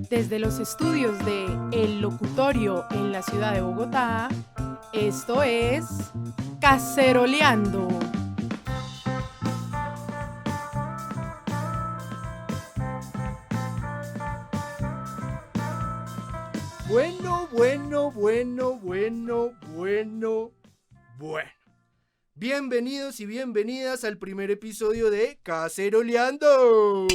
Desde los estudios de El Locutorio en la ciudad de Bogotá, esto es Caceroleando. Bueno. Bienvenidos y bienvenidas al primer episodio de Caceroleando.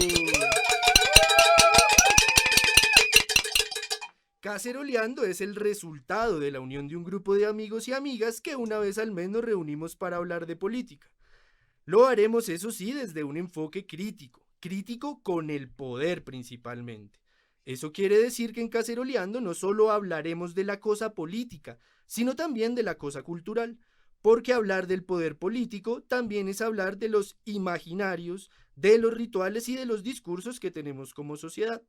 Caceroleando es el resultado de la unión de un grupo de amigos y amigas que una vez al mes nos reunimos para hablar de política. Lo haremos, eso sí, desde un enfoque crítico con el poder principalmente. Eso quiere decir que en Caceroleando no solo hablaremos de la cosa política, sino también de la cosa cultural, porque hablar del poder político también es hablar de los imaginarios, de los rituales y de los discursos que tenemos como sociedad.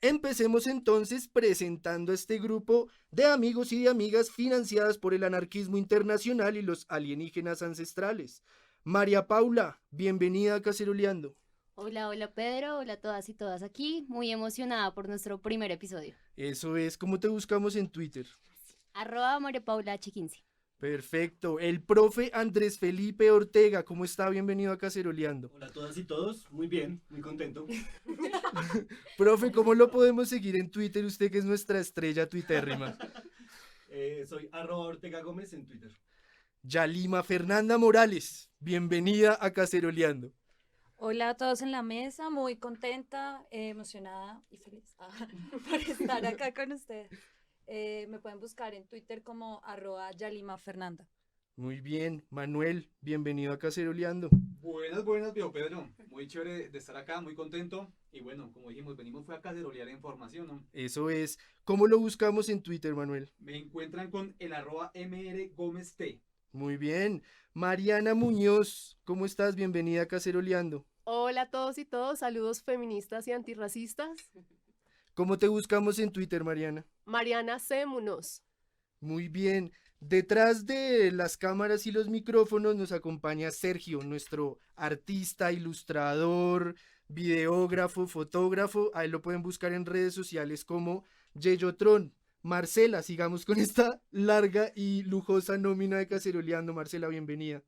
Empecemos entonces presentando a este grupo de amigos y de amigas financiadas por el anarquismo internacional y los alienígenas ancestrales. María Paula, bienvenida a Caceroleando. Hola Pedro, hola a todas y todas aquí, muy emocionada por nuestro primer episodio. Eso es, ¿cómo te buscamos en Twitter? @MariaPaulaH15. Perfecto, el profe Andrés Felipe Ortega, ¿cómo está? Bienvenido a Caceroleando. Hola a todas y todos, muy bien, muy contento. Profe, ¿cómo lo podemos seguir en Twitter? Usted que es nuestra estrella tuitérrima. Soy @Ortega Gómez en Twitter. Yalima Fernanda Morales, bienvenida a Caceroleando. Hola a todos en la mesa, muy contenta, emocionada y feliz por estar acá con ustedes. Me pueden buscar en Twitter como @YalimaFernanda. Muy bien, Manuel, bienvenido a Caceroleando. Buenas, viejo Pedro. Muy chévere de estar acá, muy contento. Y bueno, como dijimos, venimos fue a cacerolear información, ¿no? Eso es. ¿Cómo lo buscamos en Twitter, Manuel? Me encuentran con el @MRGómezT. Muy bien. Mariana Muñoz, ¿cómo estás? Bienvenida a Caceroleando. Hola a todos y todos, saludos feministas y antirracistas. ¿Cómo te buscamos en Twitter, Mariana? Mariana C. Munoz. Muy bien. Detrás de las cámaras y los micrófonos nos acompaña Sergio, nuestro artista, ilustrador, videógrafo, fotógrafo. Ahí lo pueden buscar en redes sociales como Yeyotron. Marcela, sigamos con esta larga y lujosa nómina de Caceroleando. Marcela, bienvenida.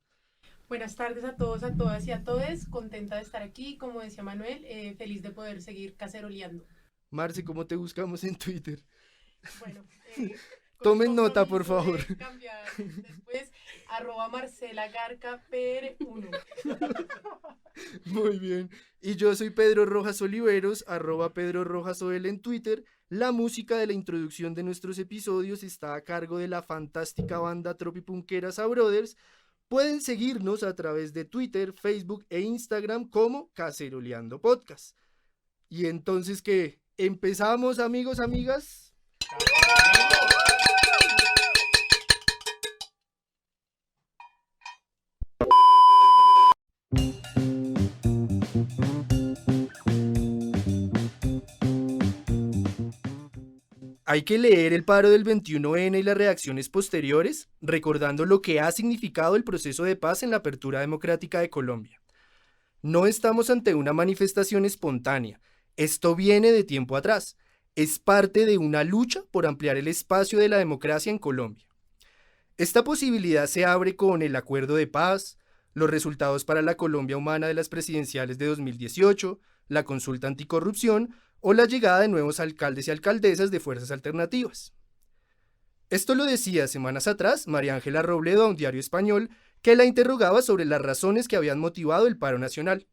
Buenas tardes a todos, a todas y a todes. Contenta de estar aquí, como decía Manuel, feliz de poder seguir caceroleando. Marce, ¿cómo te buscamos en Twitter? Bueno, tomen nota, por favor. Cambiar después, @MarcelaGarcaPR1. Muy bien. Y yo soy Pedro Rojas Oliveros, @PedroRojasOL en Twitter. La música de la introducción de nuestros episodios está a cargo de la fantástica banda tropipunquera Sabrothers. Pueden seguirnos a través de Twitter, Facebook e Instagram como Caceroleando Podcast. Y entonces, ¿qué? ¿Empezamos, amigos, amigas? Hay que leer el paro del 21N y las reacciones posteriores, recordando lo que ha significado el proceso de paz en la apertura democrática de Colombia. No estamos ante una manifestación espontánea, esto viene de tiempo atrás, es parte de una lucha por ampliar el espacio de la democracia en Colombia. Esta posibilidad se abre con el acuerdo de paz, los resultados para la Colombia humana de las presidenciales de 2018, la consulta anticorrupción o la llegada de nuevos alcaldes y alcaldesas de fuerzas alternativas. Esto lo decía semanas atrás María Ángela Robledo a un diario español que la interrogaba sobre las razones que habían motivado el paro nacional.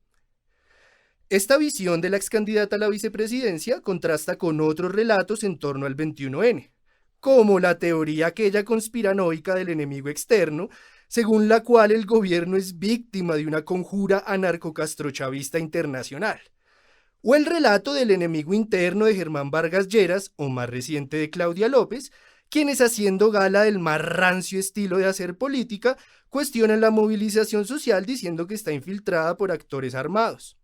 Esta visión de la excandidata a la vicepresidencia contrasta con otros relatos en torno al 21N, como la teoría aquella conspiranoica del enemigo externo, según la cual el gobierno es víctima de una conjura anarcocastro-chavista internacional, o el relato del enemigo interno de Germán Vargas Lleras, o más reciente de Claudia López, quienes haciendo gala del más rancio estilo de hacer política, cuestionan la movilización social diciendo que está infiltrada por actores armados.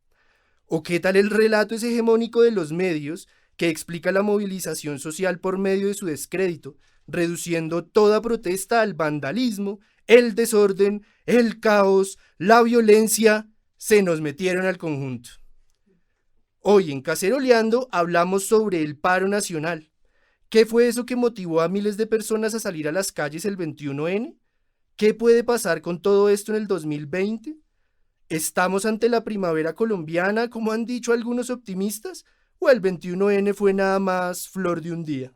¿O qué tal el relato es hegemónico de los medios que explica la movilización social por medio de su descrédito, reduciendo toda protesta al vandalismo, el desorden, el caos, la violencia? Se nos metieron al conjunto. Hoy en Caceroleando hablamos sobre el paro nacional. ¿Qué fue eso que motivó a miles de personas a salir a las calles el 21N? ¿Qué puede pasar con todo esto en el 2020? ¿Estamos ante la primavera colombiana, como han dicho algunos optimistas? ¿O el 21N fue nada más flor de un día?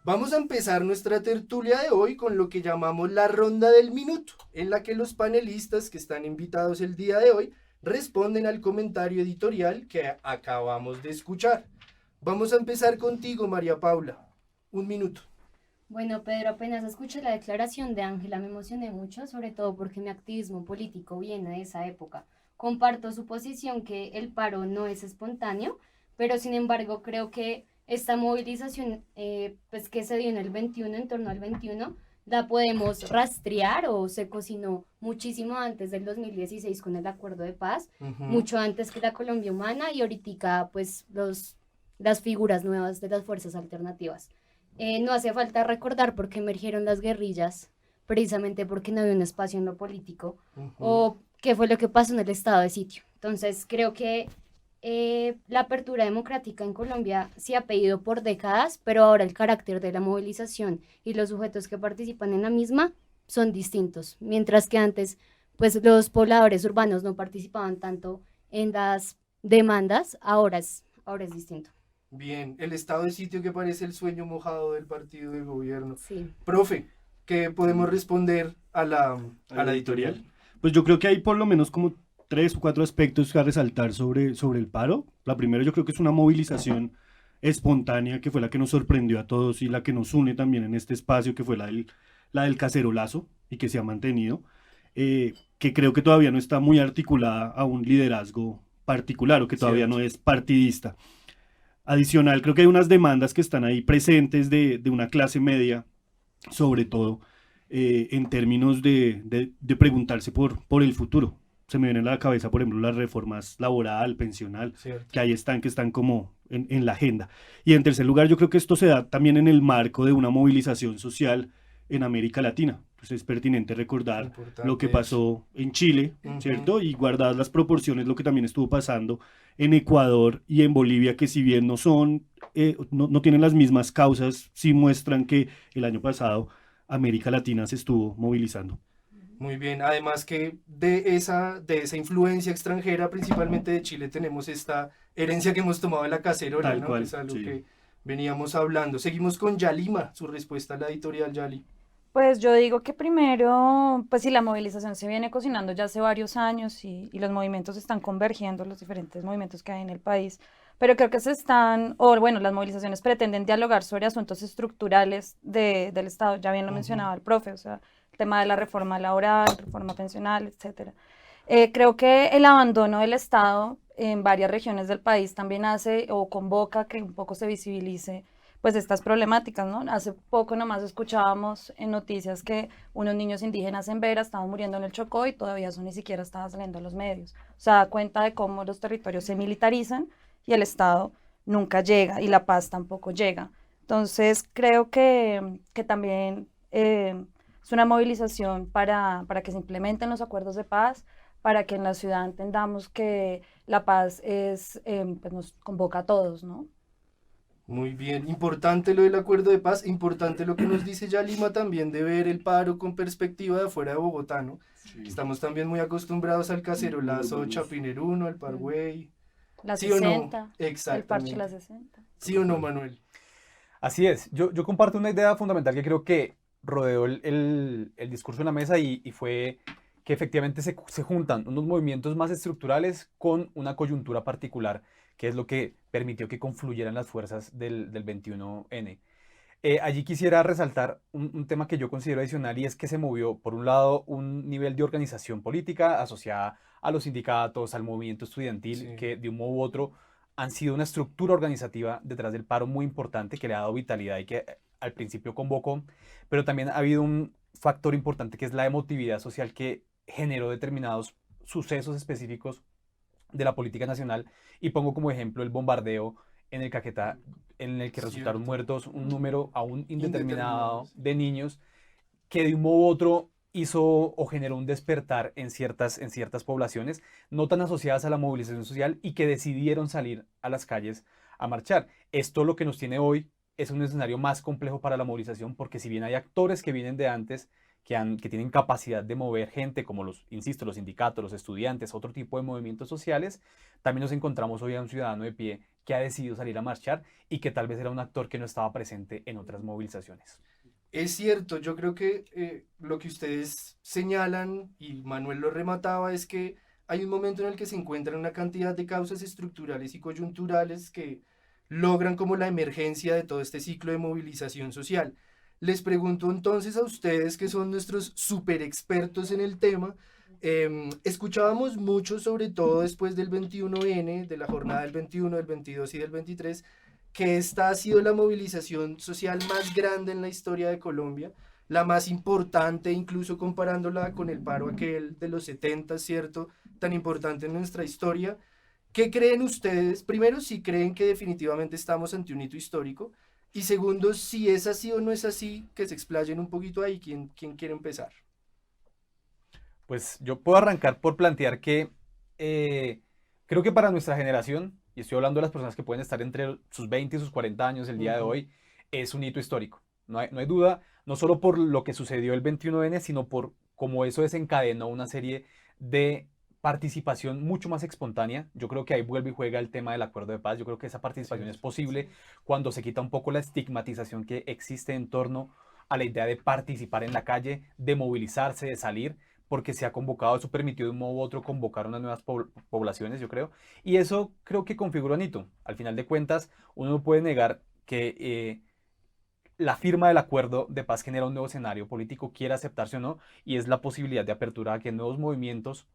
Vamos a empezar nuestra tertulia de hoy con lo que llamamos la ronda del minuto, en la que los panelistas que están invitados el día de hoy responden al comentario editorial que acabamos de escuchar. Vamos a empezar contigo, María Paula. Un minuto. Bueno, Pedro, apenas escuché la declaración de Ángela me emocioné mucho, sobre todo porque mi activismo político viene de esa época. Comparto su posición que el paro no es espontáneo, pero sin embargo creo que esta movilización pues que se dio en el 21, en torno al 21, la podemos rastrear o se cocinó muchísimo antes del 2016 con el acuerdo de paz, mucho antes que la Colombia Humana y ahorita pues las figuras nuevas de las fuerzas alternativas. No hace falta recordar por qué emergieron las guerrillas, precisamente porque no había un espacio en lo político, o qué fue lo que pasó en el estado de sitio. Entonces creo que la apertura democrática en Colombia se ha pedido por décadas, pero ahora el carácter de la movilización y los sujetos que participan en la misma son distintos, mientras que antes pues los pobladores urbanos no participaban tanto en las demandas, ahora es distinto. Bien, el estado de sitio que parece el sueño mojado del partido de gobierno. Sí. Profe, ¿qué podemos responder a la editorial? Pues yo creo que hay por lo menos como 3 o 4 aspectos a resaltar sobre el paro. La primera, yo creo que es una movilización espontánea que fue la que nos sorprendió a todos y la que nos une también en este espacio, que fue la del cacerolazo y que se ha mantenido, que creo que todavía no está muy articulada a un liderazgo particular o que todavía no es partidista. Adicional, creo que hay unas demandas que están ahí presentes de una clase media, sobre todo en términos de preguntarse por el futuro. Se me viene a la cabeza, por ejemplo, las reformas laboral, pensional, que ahí están, que están como en la agenda. Y en tercer lugar, yo creo que esto se da también en el marco de una movilización social en América Latina. Entonces es pertinente recordar lo que pasó en Chile, ¿cierto? Y guardadas las proporciones, lo que también estuvo pasando en Ecuador y en Bolivia, que si bien no son, no tienen las mismas causas, sí muestran que el año pasado América Latina se estuvo movilizando. Muy bien, además que de esa influencia extranjera, principalmente de Chile, tenemos esta herencia que hemos tomado de la cacerola, Tal ¿no? cual, Que es algo sí. que veníamos hablando. Seguimos con Yalima, su respuesta a la editorial, Yali. Pues yo digo que primero, pues si la movilización se viene cocinando ya hace varios años y los movimientos están convergiendo, los diferentes movimientos que hay en el país, pero creo que las movilizaciones pretenden dialogar sobre asuntos estructurales del Estado, ya bien lo mencionaba el profe, o sea, el tema de la reforma laboral, reforma pensional, etcétera. Creo que el abandono del Estado en varias regiones del país también hace o convoca que un poco se visibilice pues estas problemáticas, ¿no? Hace poco nomás escuchábamos en noticias que unos niños indígenas en Vera estaban muriendo en el Chocó y todavía eso ni siquiera estaba saliendo a los medios. O sea, da cuenta de cómo los territorios se militarizan y el Estado nunca llega y la paz tampoco llega. Entonces, creo que también es una movilización para que se implementen los acuerdos de paz, para que en la ciudad entendamos que la paz pues nos convoca a todos, ¿no? Muy bien, importante lo del acuerdo de paz, importante lo que nos dice Yalima también de ver el paro con perspectiva de afuera de Bogotá, ¿no? Sí. Estamos también muy acostumbrados al cacerolazo Chapineruno, al Parkway. La ¿Sí 60, o no? Exactamente. el parche la 60. ¿Sí o no, Manuel? Así es, yo comparto una idea fundamental que creo que rodeó el discurso en la mesa y fue que efectivamente se juntan unos movimientos más estructurales con una coyuntura particular, que es lo que permitió que confluyeran las fuerzas del 21N. Allí quisiera resaltar un tema que yo considero adicional y es que se movió, por un lado, un nivel de organización política asociada a los sindicatos, al movimiento estudiantil, Sí. que de un modo u otro han sido una estructura organizativa detrás del paro muy importante que le ha dado vitalidad y que al principio convocó, pero también ha habido un factor importante que es la emotividad social que generó determinados sucesos específicos de la política nacional, y pongo como ejemplo el bombardeo en el Caquetá, en el que resultaron Cierto. muertos un número aún indeterminado Indeterminado, sí. de niños, que de un modo u otro hizo o generó un despertar en ciertas poblaciones no tan asociadas a la movilización social y que decidieron salir a las calles a marchar. Esto lo que nos tiene hoy es un escenario más complejo para la movilización, porque si bien hay actores que vienen de antes, que tienen capacidad de mover gente, como los, insisto, los sindicatos, los estudiantes, otro tipo de movimientos sociales, también nos encontramos hoy a un ciudadano de pie que ha decidido salir a marchar y que tal vez era un actor que no estaba presente en otras movilizaciones. Es cierto, yo creo que lo que ustedes señalan, y Manuel lo remataba, es que hay un momento en el que se encuentran una cantidad de causas estructurales y coyunturales que logran como la emergencia de todo este ciclo de movilización social. Les pregunto entonces a ustedes, que son nuestros super expertos en el tema, escuchábamos mucho, sobre todo después del 21N, de la jornada del 21, del 22 y del 23, que esta ha sido la movilización social más grande en la historia de Colombia, la más importante, incluso comparándola con el paro aquel de los 70, ¿cierto? Tan importante en nuestra historia. ¿Qué creen ustedes? Primero, si creen que definitivamente estamos ante un hito histórico, y segundo, si es así o no es así, que se explayen un poquito ahí. ¿Quién quiere empezar? Pues yo puedo arrancar por plantear que creo que para nuestra generación, y estoy hablando de las personas que pueden estar entre sus 20 y sus 40 años el día de hoy, es un hito histórico. No hay duda, no solo por lo que sucedió el 21N, sino por cómo eso desencadenó una serie de participación mucho más espontánea. Yo creo que ahí vuelve y juega el tema del acuerdo de paz. Yo creo que esa participación es posible cuando se quita un poco la estigmatización que existe en torno a la idea de participar en la calle, de movilizarse, de salir, porque se ha convocado, eso permitió de un modo u otro convocar unas nuevas poblaciones, yo creo, y eso creo que configura un hito. Al final de cuentas, uno no puede negar que la firma del acuerdo de paz genera un nuevo escenario político, quiera aceptarse o no, y es la posibilidad de apertura a que nuevos movimientos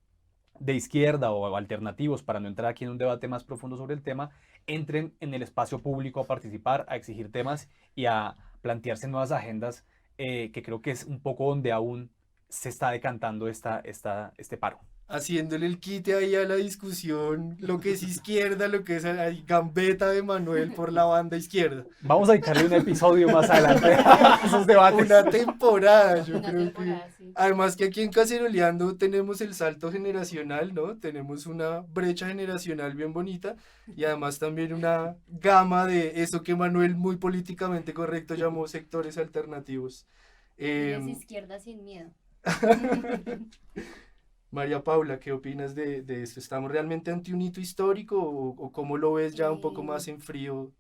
de izquierda o alternativos, para no entrar aquí en un debate más profundo sobre el tema, entren en el espacio público a participar, a exigir temas y a plantearse nuevas agendas, que creo que es un poco donde aún se está decantando este paro. Haciéndole el quite ahí a la discusión, lo que es izquierda, lo que es ahí, gambeta de Manuel por la banda izquierda. Vamos a dedicarle un episodio más adelante a esos debates. Una temporada, yo Una creo temporada, que. sí. Además que aquí en Caceroleando tenemos el salto generacional, ¿no? Tenemos una brecha generacional bien bonita, y además también una gama de eso que Manuel muy políticamente correcto llamó sectores alternativos. Eres izquierda sin miedo. María Paula, ¿qué opinas de esto? ¿Estamos realmente ante un hito histórico o cómo lo ves ya un poco más en frío?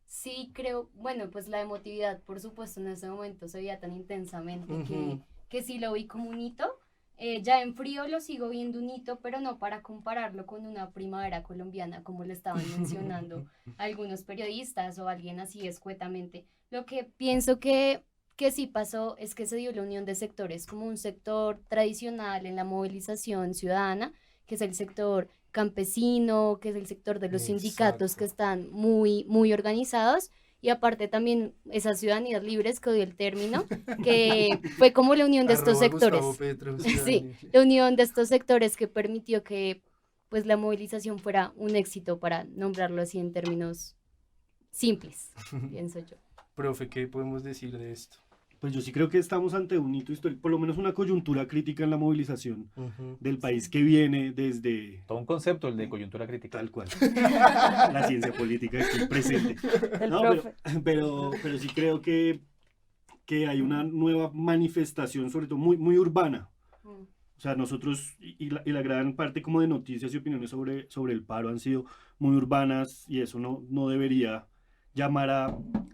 Sí, creo, bueno, pues la emotividad, por supuesto, en ese momento se veía tan intensamente Ujú. que sí lo vi como un hito. Ya en frío lo sigo viendo un hito, pero no para compararlo con una primavera colombiana, como le estaban mencionando algunos periodistas o alguien así escuetamente. Lo que pienso que sí pasó es que se dio la unión de sectores, como un sector tradicional en la movilización ciudadana, que es el sector campesino, que es el sector de los sindicatos que Exacto. están muy, muy organizados, y aparte también esas ciudadanías libres, que odio el término, que fue como la unión de estos Arroba Gustavo sectores. Petro, Sí, ciudadanía. la unión de estos sectores que permitió que pues la movilización fuera un éxito, para nombrarlo así en términos simples, pienso yo. Profe, ¿qué podemos decir de esto? Pues yo sí creo que estamos ante un hito histórico, por lo menos una coyuntura crítica en la movilización del país, que viene desde Todo un concepto, el de coyuntura crítica. tal cual, la ciencia política aquí presente. El No, profe. pero sí creo que hay una nueva manifestación, sobre todo muy, muy urbana. Mm. O sea, nosotros y la gran parte como de noticias y opiniones sobre el paro han sido muy urbanas, y eso no debería llamar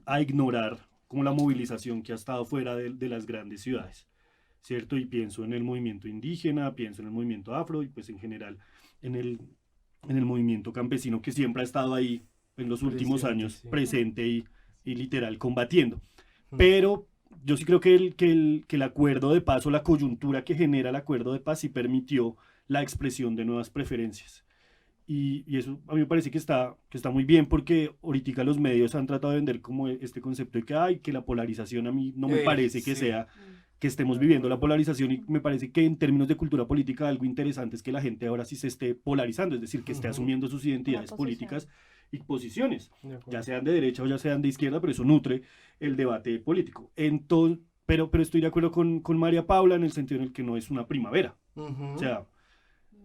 a ignorar como la movilización que ha estado fuera de las grandes ciudades, ¿cierto? Y pienso en el movimiento indígena, pienso en el movimiento afro y pues en general en el movimiento campesino, que siempre ha estado ahí en los últimos Presente, años, sí. presente y literal combatiendo. Pero yo sí creo que el acuerdo de paz, o la coyuntura que genera el acuerdo de paz, sí permitió la expresión de nuevas preferencias. Y eso a mí me parece que está muy bien, porque ahorita los medios han tratado de vender como este concepto de que, ay, que la polarización, a mí no me parece que sí. sea que estemos viviendo la polarización, y me parece que en términos de cultura política algo interesante es que la gente ahora sí se esté polarizando, es decir, que esté asumiendo sus identidades posición. políticas y posiciones, De acuerdo. ya sean de derecha o ya sean de izquierda, pero eso nutre el debate político. Entonces, pero estoy de acuerdo con María Paula en el sentido en el que no es una primavera. Ujú. O sea,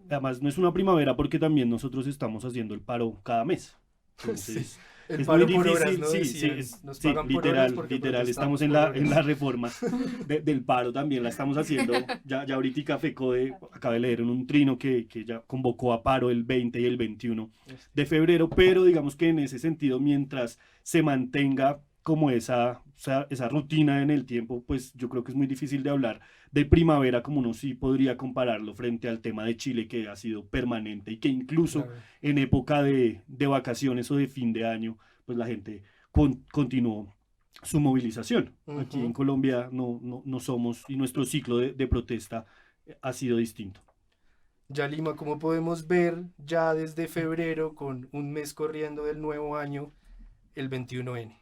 además no es una primavera porque también nosotros estamos haciendo el paro cada mes. Entonces, El es paro muy por difícil, horas, ¿no? sí, Decían, nos nos pagan por horas literal, porque literal, protestamos estamos en por la horas. reforma del paro también, la estamos haciendo, ya ahorita FECODE, acabé de leer en un trino que ya convocó a paro el 20 y el 21 de febrero, pero digamos que en ese sentido, mientras se mantenga como esa rutina en el tiempo, pues yo creo que es muy difícil de hablar de primavera, como uno sí podría compararlo frente al tema de Chile, que ha sido permanente y que incluso Claro. en época de vacaciones o de fin de año, pues la gente continuó su movilización. Aquí en Ujú. Colombia no somos, y nuestro ciclo de protesta ha sido distinto. Ya Lima, como podemos ver, ya desde febrero, con un mes corriendo del nuevo año, el 21N.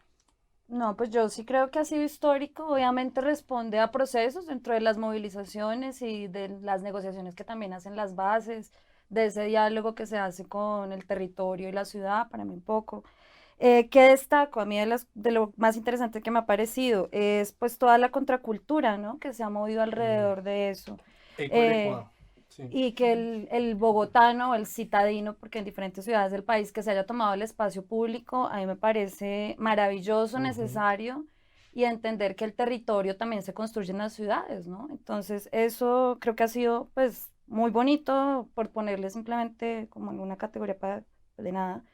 No, pues yo sí creo que ha sido histórico. Obviamente responde a procesos dentro de las movilizaciones y de las negociaciones que también hacen las bases, de ese diálogo que se hace con el territorio y la ciudad, para mí un poco. ¿Qué destaco? A mí de lo más interesante que me ha parecido es pues toda la contracultura, ¿no? Que se ha movido alrededor de eso. École Eh, quoi. Sí. y que el bogotano, el citadino, porque en diferentes ciudades del país que se haya tomado el espacio público, a mí me parece maravilloso, Ujú. necesario, y entender que el territorio también se construye en las ciudades, ¿no? Entonces, eso creo que ha sido, pues, muy bonito, por ponerle simplemente como en una categoría de nada.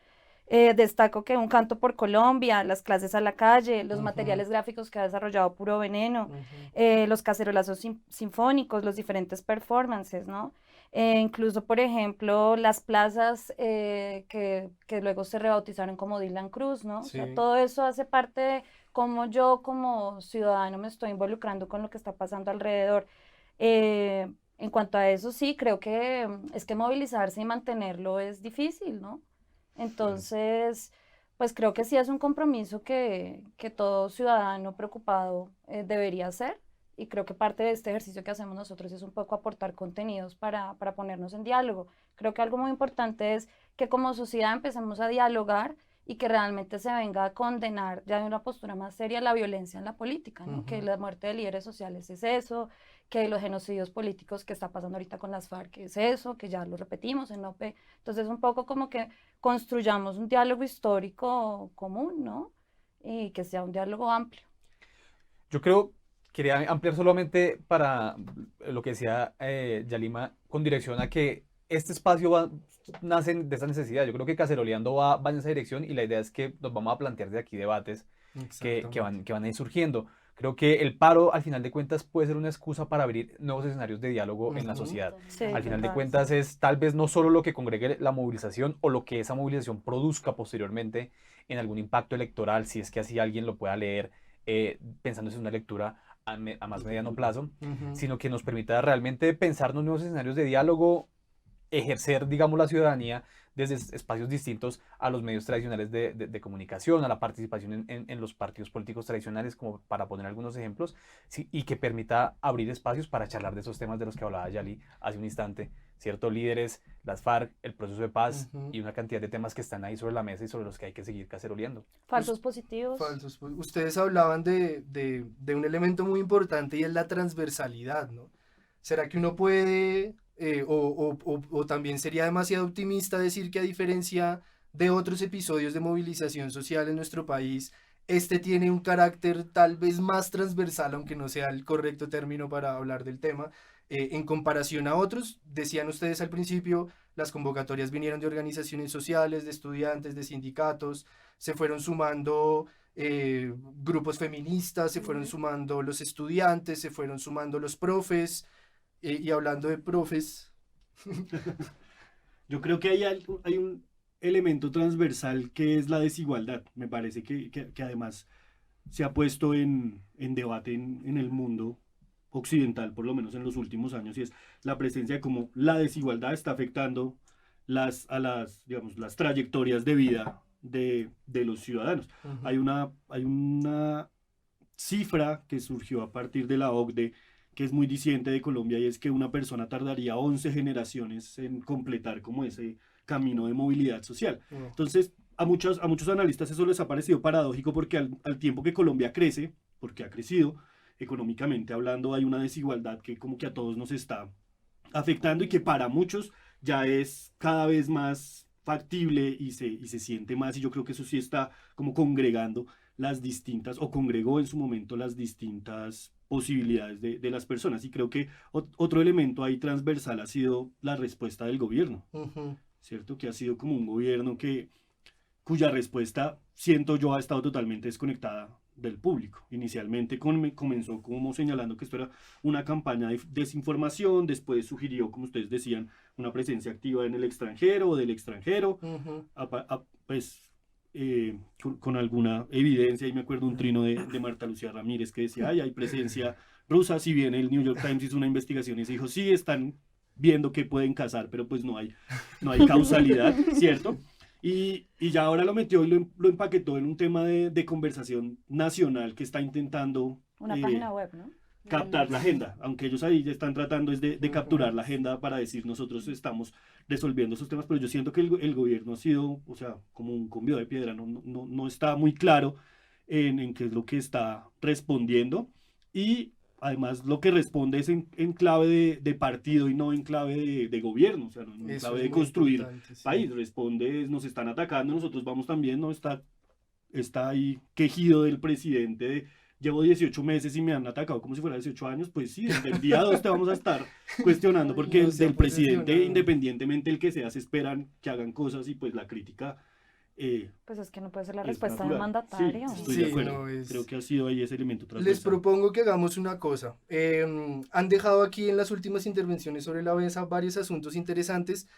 Destaco que un canto por Colombia, las clases a la calle, los Ujú. materiales gráficos que ha desarrollado Puro Veneno, Ujú. los cacerolazos sinfónicos, los diferentes performances, ¿no? Incluso, por ejemplo, las plazas que luego se rebautizaron como Dylan Cruz, ¿no? O sea, Sí. todo eso hace parte de cómo yo como ciudadano me estoy involucrando con lo que está pasando alrededor. En cuanto a eso, sí, creo que es que movilizarse y mantenerlo es difícil, ¿no? Entonces, pues creo que sí es un compromiso que todo ciudadano preocupado debería hacer. Y creo que parte de este ejercicio que hacemos nosotros es un poco aportar contenidos para ponernos en diálogo. Creo que algo muy importante es que como sociedad empecemos a dialogar y que realmente se venga a condenar ya de una postura más seria la violencia en la política, ¿no? Que Ujú. la muerte de líderes sociales es eso, que los genocidios políticos que está pasando ahorita con las FARC es eso, que ya lo repetimos en OP. Entonces, un poco como que construyamos un diálogo histórico común, ¿no? Y que sea un diálogo amplio. Yo creo, quería ampliar solamente para lo que decía Yalima, con dirección a que este espacio nace de esa necesidad. Yo creo que Caceroleando va en esa dirección, y la idea es que nos vamos a plantear de aquí debates Exactamente. que van a ir surgiendo. Creo que el paro, al final de cuentas, puede ser una excusa para abrir nuevos escenarios de diálogo en la Ujú. sociedad. Sí, Al final de total. cuentas es tal vez no solo lo que congregue la movilización o lo que esa movilización produzca posteriormente en algún impacto electoral, si es que así alguien lo pueda leer, pensándose en una lectura a más mediano plazo, Ujú. sino que nos permita realmente pensarnos nuevos escenarios de diálogo, ejercer, digamos, la ciudadanía desde espacios distintos a los medios tradicionales de comunicación, a la participación en los partidos políticos tradicionales, como para poner algunos ejemplos, sí, y que permita abrir espacios para charlar de esos temas de los que hablaba Yali hace un instante, ¿cierto? Líderes, las FARC, el proceso de paz Ujú. y una cantidad de temas que están ahí sobre la mesa y sobre los que hay que seguir caceroleando. Falsos positivos. Falsos. Pues, ustedes hablaban de un elemento muy importante y es la transversalidad, ¿no? ¿Será que uno puede, o también sería demasiado optimista decir que a diferencia de otros episodios de movilización social en nuestro país, este tiene un carácter tal vez más transversal, aunque no sea el correcto término para hablar del tema, en comparación a otros? Decían ustedes al principio, las convocatorias vinieron de organizaciones sociales, de estudiantes, de sindicatos, se fueron sumando grupos feministas, se fueron sumando los estudiantes, se fueron sumando los profes, y hablando de profes, Yo creo que hay un elemento transversal que es la desigualdad. Me parece que además se ha puesto en debate en el mundo occidental, por lo menos en los últimos años, y es la presencia de cómo la desigualdad está afectando digamos, las trayectorias de vida de los ciudadanos. Ujú. Hay una cifra que surgió a partir de la OCDE que es muy diciente de Colombia, y es que una persona tardaría 11 generaciones en completar como ese camino de movilidad social. Mm. Entonces, a muchos analistas eso les ha parecido paradójico, porque al tiempo que Colombia crece, porque ha crecido económicamente hablando, hay una desigualdad que como que a todos nos está afectando, y que para muchos ya es cada vez más factible y se siente más, y yo creo que eso sí está como congregando o congregó en su momento las distintas posibilidades de las personas. Y creo que otro elemento ahí transversal ha sido la respuesta del gobierno, Ujú. ¿cierto? Que ha sido como un gobierno cuya respuesta, siento yo, ha estado totalmente desconectada del público. Inicialmente comenzó como señalando que esto era una campaña de desinformación, después sugirió, como ustedes decían, una presencia activa en el extranjero o del extranjero, Ujú. pues con alguna evidencia. Y me acuerdo un trino de Marta Lucía Ramírez que decía, ay, hay presencia rusa, si bien el New York Times hizo una investigación y se dijo, sí, están viendo que pueden cazar, pero pues no hay causalidad, ¿cierto? Y ya ahora lo metió y lo empaquetó en un tema de conversación nacional que está intentando Una página web, ¿no? captar la agenda, aunque ellos ahí ya están tratando es de capturar la agenda para decir nosotros estamos resolviendo esos temas, pero yo siento que el gobierno ha sido, o sea, como un convido de piedra, no está muy claro en qué es lo que está respondiendo, y además lo que responde es en clave de partido y no en clave de gobierno, o sea, no en Eso clave es de muy construir importante, sí. país. Responde, nos están atacando, nosotros vamos también, no está ahí quejido del presidente de llevo 18 meses y me han atacado como si fuera 18 años, pues sí, desde el día 2 te vamos a estar cuestionando, porque No se ha del presidente, posesionado. independientemente el que sea, se esperan que hagan cosas, y pues la crítica Pues es que no puede ser la es respuesta del natural. mandatario. Sí, estoy Sí, de acuerdo. no es- Creo que ha sido ahí ese elemento Les transversal. propongo que hagamos una cosa. Han dejado aquí en las últimas intervenciones sobre la mesa varios asuntos interesantes.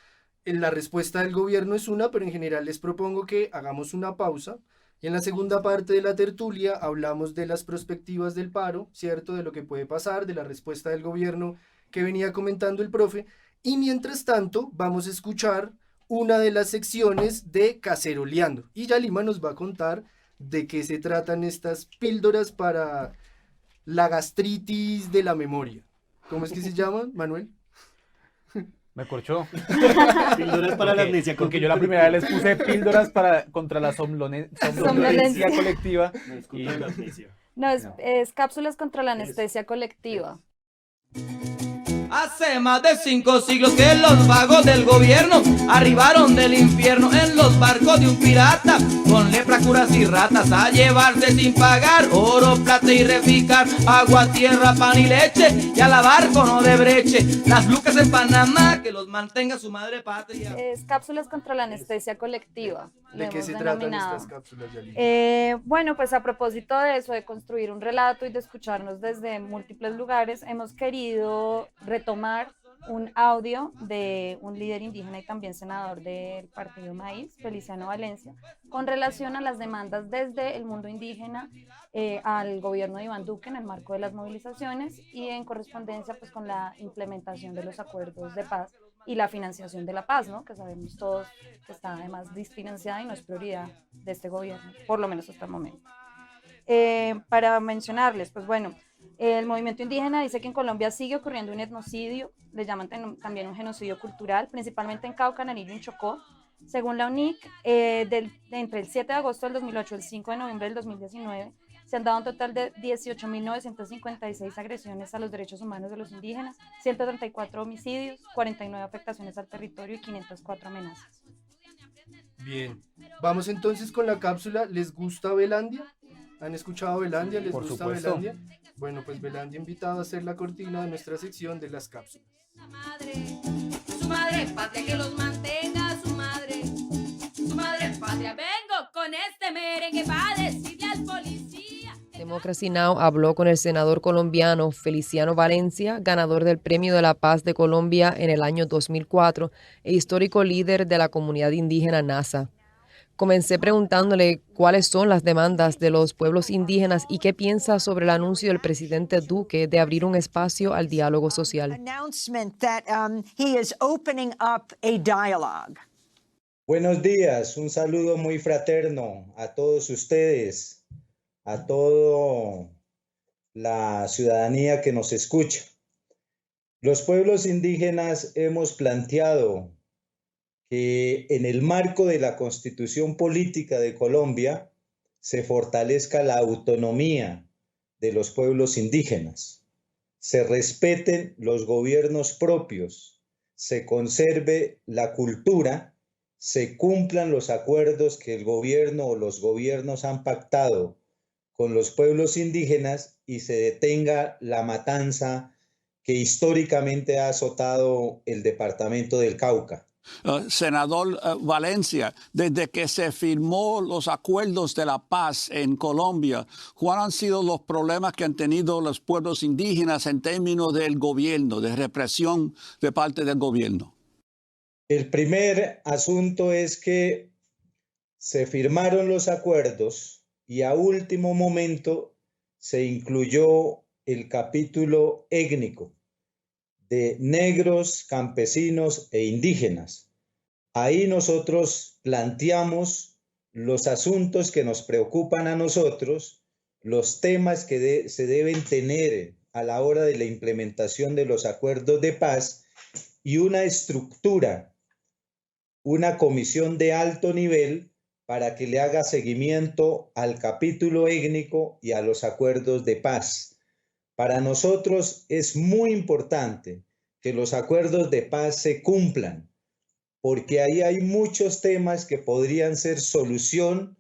La respuesta del gobierno es una, pero en general les propongo que hagamos una pausa. Y en la segunda parte de la tertulia hablamos de las perspectivas del paro, ¿cierto? De lo que puede pasar, de la respuesta del gobierno que venía comentando el profe. Y mientras tanto, vamos a escuchar una de las secciones de Caceroleando. Y ya Lima nos va a contar de qué se tratan estas píldoras para la gastritis de la memoria. ¿Cómo es que se llama, Manuel? Me corchó. Píldoras para la amnesia. Porque yo la primera vez les puse píldoras contra la somnolencia colectiva. No, es contra la amnesia. No, No. es cápsulas contra la anestesia colectiva. Hace más de 5 siglos que los vagos del gobierno arribaron del infierno en los barcos de un pirata, con lepra, curas y ratas, a llevarse sin pagar oro, plata y reficar, agua, tierra, pan y leche, y a lavar con no de breche las lucas en Panamá, que los mantenga su madre patria. Es cápsulas contra la anestesia colectiva. ¿De lo qué hemos se tratan denominado. estas cápsulas, Yali? Bueno, pues a propósito de eso, de construir un relato y de escucharnos desde múltiples lugares, hemos querido retomar un audio de un líder indígena y también senador del Partido Maíz, Feliciano Valencia, con relación a las demandas desde el mundo indígena al gobierno de Iván Duque en el marco de las movilizaciones y en correspondencia pues con la implementación de los acuerdos de paz y la financiación de la paz, ¿no? Que sabemos todos que está además desfinanciada y no es prioridad de este gobierno, por lo menos hasta el momento. Para mencionarles, pues bueno, el movimiento indígena dice que en Colombia sigue ocurriendo un etnocidio, le llaman también un genocidio cultural, principalmente en Cauca, Nariño y en Chocó. Según la UNIC, entre el 7 de agosto del 2008 y el 5 de noviembre del 2019, se han dado un total de 18.956 agresiones a los derechos humanos de los indígenas, 134 homicidios, 49 afectaciones al territorio y 504 amenazas. Bien, vamos entonces con la cápsula. ¿Les gusta Belandia? ¿Han escuchado Belandia? ¿Les Por gusta supuesto. Belandia? Bueno, pues Belandia invitado a hacer la cortina de nuestra sección de las cápsulas. Su madre patria que los mantenga, su madre patria. Vengo con este merengue para decirle al policía. Democracy Now! Habló con el senador colombiano Feliciano Valencia, ganador del Premio de la Paz de Colombia en el año 2004 e histórico líder de la comunidad indígena Nasa. Comencé preguntándole cuáles son las demandas de los pueblos indígenas y qué piensa sobre el anuncio del presidente Duque de abrir un espacio al diálogo social. Buenos días, un saludo muy fraterno a todos ustedes, a toda la ciudadanía que nos escucha. Los pueblos indígenas hemos planteado que en el marco de la Constitución Política de Colombia se fortalezca la autonomía de los pueblos indígenas, se respeten los gobiernos propios, se conserve la cultura, se cumplan los acuerdos que el gobierno o los gobiernos han pactado con los pueblos indígenas y se detenga la matanza que históricamente ha azotado el departamento del Cauca. Senador Valencia, desde que se firmó los acuerdos de la paz en Colombia, ¿cuáles han sido los problemas que han tenido los pueblos indígenas en términos del gobierno, de represión de parte del gobierno? El primer asunto es que se firmaron los acuerdos y a último momento se incluyó el capítulo étnico de negros, campesinos e indígenas. Ahí nosotros planteamos los asuntos que nos preocupan a nosotros, los temas que se deben tener a la hora de la implementación de los acuerdos de paz y una estructura, una comisión de alto nivel para que le haga seguimiento al capítulo étnico y a los acuerdos de paz. Para nosotros es muy importante que los acuerdos de paz se cumplan, porque ahí hay muchos temas que podrían ser solución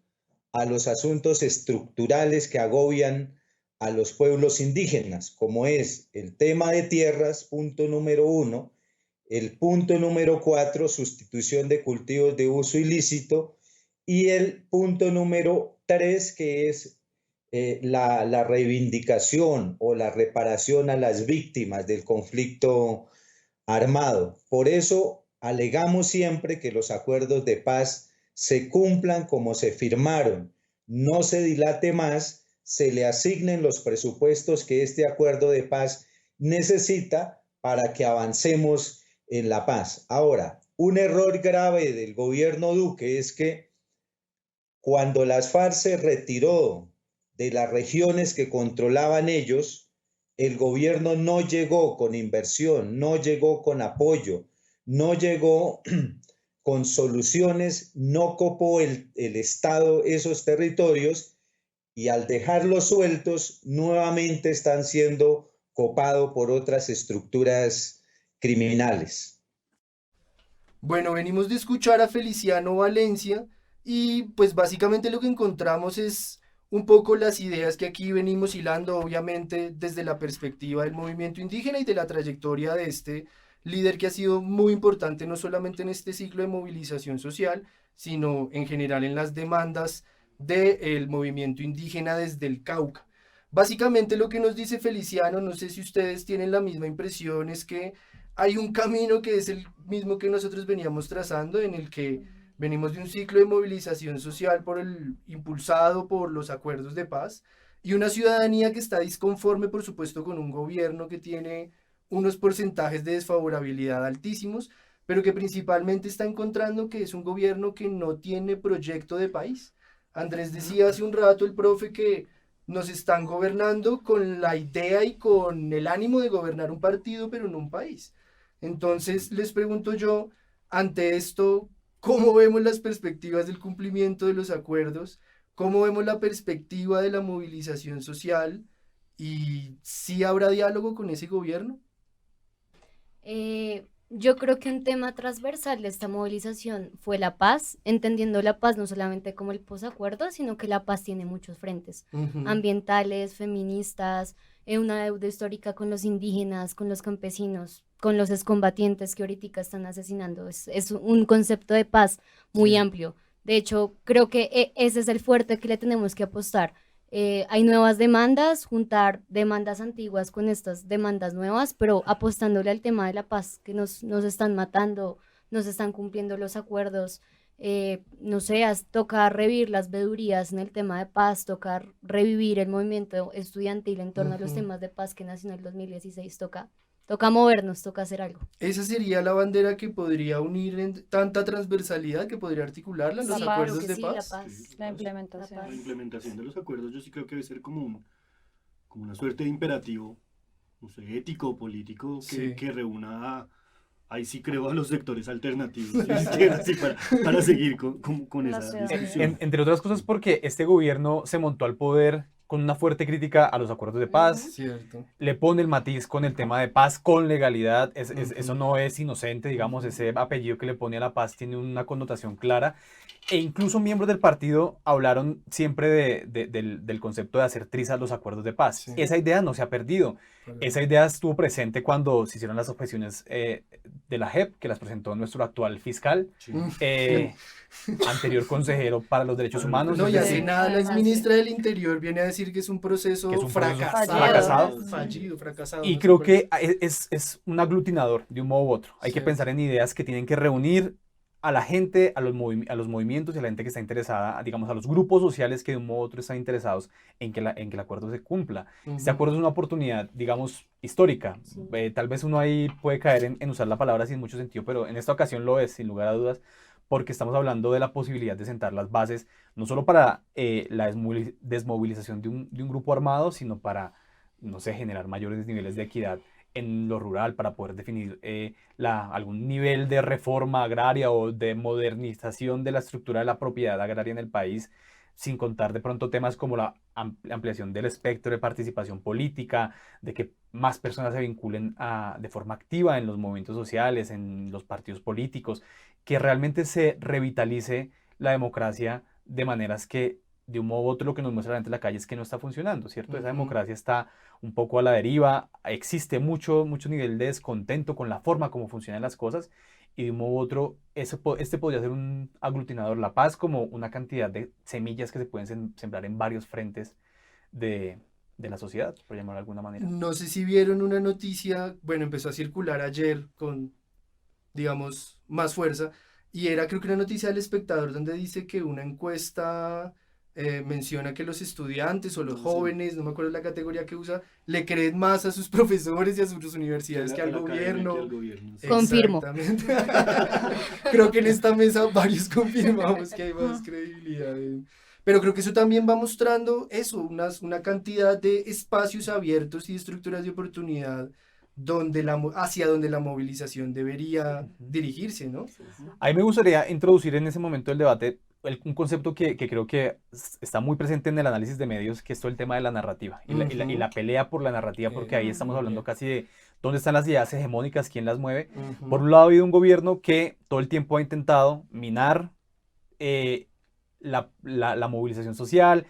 a los asuntos estructurales que agobian a los pueblos indígenas, como es el tema de tierras, punto número 1, el punto número 4, sustitución de cultivos de uso ilícito, y el punto número 3, que es la reivindicación o la reparación a las víctimas del conflicto armado. Por eso alegamos siempre que los acuerdos de paz se cumplan como se firmaron, no se dilate más, se le asignen los presupuestos que este acuerdo de paz necesita para que avancemos en la paz. Ahora, un error grave del gobierno Duque es que cuando las FARC se retiró de las regiones que controlaban ellos, el gobierno no llegó con inversión, no llegó con apoyo, no llegó con soluciones, no copó el Estado esos territorios y al dejarlos sueltos nuevamente están siendo copados por otras estructuras criminales. Bueno, venimos de escuchar a Feliciano Valencia y pues básicamente lo que encontramos es un poco las ideas que aquí venimos hilando, obviamente desde la perspectiva del movimiento indígena y de la trayectoria de este líder que ha sido muy importante no solamente en este ciclo de movilización social, sino en general en las demandas del movimiento indígena desde el Cauca. Básicamente lo que nos dice Feliciano, no sé si ustedes tienen la misma impresión, es que hay un camino que es el mismo que nosotros veníamos trazando, en el que venimos de un ciclo de movilización social impulsado por los acuerdos de paz y una ciudadanía que está disconforme, por supuesto, con un gobierno que tiene unos porcentajes de desfavorabilidad altísimos, pero que principalmente está encontrando que es un gobierno que no tiene proyecto de país. Andrés decía hace un rato, el profe, que nos están gobernando con la idea y con el ánimo de gobernar un partido, pero no un país. Entonces, les pregunto yo, ante esto, ¿cómo vemos las perspectivas del cumplimiento de los acuerdos? ¿Cómo vemos la perspectiva de la movilización social? ¿Y si habrá diálogo con ese gobierno? Yo creo que un tema transversal de esta movilización fue la paz, entendiendo la paz no solamente como el posacuerdo, sino que la paz tiene muchos frentes, ambientales, feministas, una deuda histórica con los indígenas, con los campesinos, con los excombatientes que ahorita están asesinando. Es un concepto de paz muy amplio. De hecho, creo que ese es el fuerte que le tenemos que apostar. Hay nuevas demandas, juntar demandas antiguas con estas demandas nuevas, pero apostándole al tema de la paz, que nos están matando, nos están cumpliendo los acuerdos, no sé, toca revivir las vedurías en el tema de paz, toca revivir el movimiento estudiantil en torno a los temas de paz que nació en el 2016, toca movernos, toca hacer algo. Esa sería la bandera que podría unir en tanta transversalidad, que podría articularla, los Sí, acuerdos creo que de sí, paz. la paz. Sí, La paz. implementación. La La implementación de los acuerdos yo sí creo que debe ser como una suerte de imperativo, no sé, ético o político Sí. que reúna ahí sí creo a los sectores alternativos de izquierda, sí, para seguir con La esa ciudadanía. discusión. Entre otras cosas porque este gobierno se montó al poder con una fuerte crítica a los acuerdos de paz, Cierto. le pone el matiz con el tema de paz con legalidad, eso Ujú. no es inocente, digamos, ese apellido que le pone a la paz tiene una connotación clara, e incluso miembros del partido hablaron siempre del concepto de hacer trizas los acuerdos de paz. Sí. Esa idea no se ha perdido, esa idea estuvo presente cuando se hicieron las objeciones de la JEP, que las presentó nuestro actual fiscal, anterior consejero para los derechos humanos. No, es y hace decir, nada la Además, exministra del Interior viene a decir que es un proceso Que es un proceso fracasado. fracasado. Fracasado. Y no creo sé cuál. que es un aglutinador de un modo u otro. Hay que Cierto. pensar en ideas que tienen que reunir a la gente, a los movimientos y a la gente que está interesada, digamos, a los grupos sociales que de un modo u otro están interesados en que el acuerdo se cumpla. Este Ujú. acuerdo es una oportunidad, digamos, histórica. Sí. Tal vez uno ahí puede caer en usar la palabra sin mucho sentido, pero en esta ocasión lo es, sin lugar a dudas, porque estamos hablando de la posibilidad de sentar las bases, no solo para la desmovilización de un grupo armado, sino para, no sé, generar mayores niveles de equidad en lo rural, para poder definir algún nivel de reforma agraria o de modernización de la estructura de la propiedad agraria en el país, sin contar de pronto temas como la ampliación del espectro de participación política, de que más personas se vinculen de forma activa en los movimientos sociales, en los partidos políticos, que realmente se revitalice la democracia de maneras que de un modo u otro lo que nos muestra la gente en la calle es que no está funcionando, ¿cierto? Esa Ujú. democracia está un poco a la deriva, existe mucho nivel de descontento con la forma como funcionan las cosas y de un modo u otro este podría ser un aglutinador, la paz como una cantidad de semillas que se pueden sembrar en varios frentes de la sociedad, por llamarlo de alguna manera. No sé si vieron una noticia, bueno, empezó a circular ayer con, digamos, más fuerza, y era creo que una noticia del Espectador donde dice que una encuesta menciona que los estudiantes o los Sí. jóvenes, no me acuerdo la categoría que usa, le creen más a sus profesores y a sus universidades que al gobierno. Sí. Confirmo. Exactamente. Creo que en esta mesa varios confirmamos que hay más credibilidad. Pero creo que eso también va mostrando eso, una cantidad de espacios abiertos y estructuras de oportunidad hacia donde la movilización debería dirigirse, ¿no? A mí me gustaría introducir en ese momento del debate un concepto que creo que está muy presente en el análisis de medios, que es todo el tema de la narrativa y la pelea por la narrativa, porque ahí estamos hablando casi de dónde están las ideas hegemónicas, quién las mueve. Ujú. Por un lado ha habido un gobierno que todo el tiempo ha intentado minar la movilización social,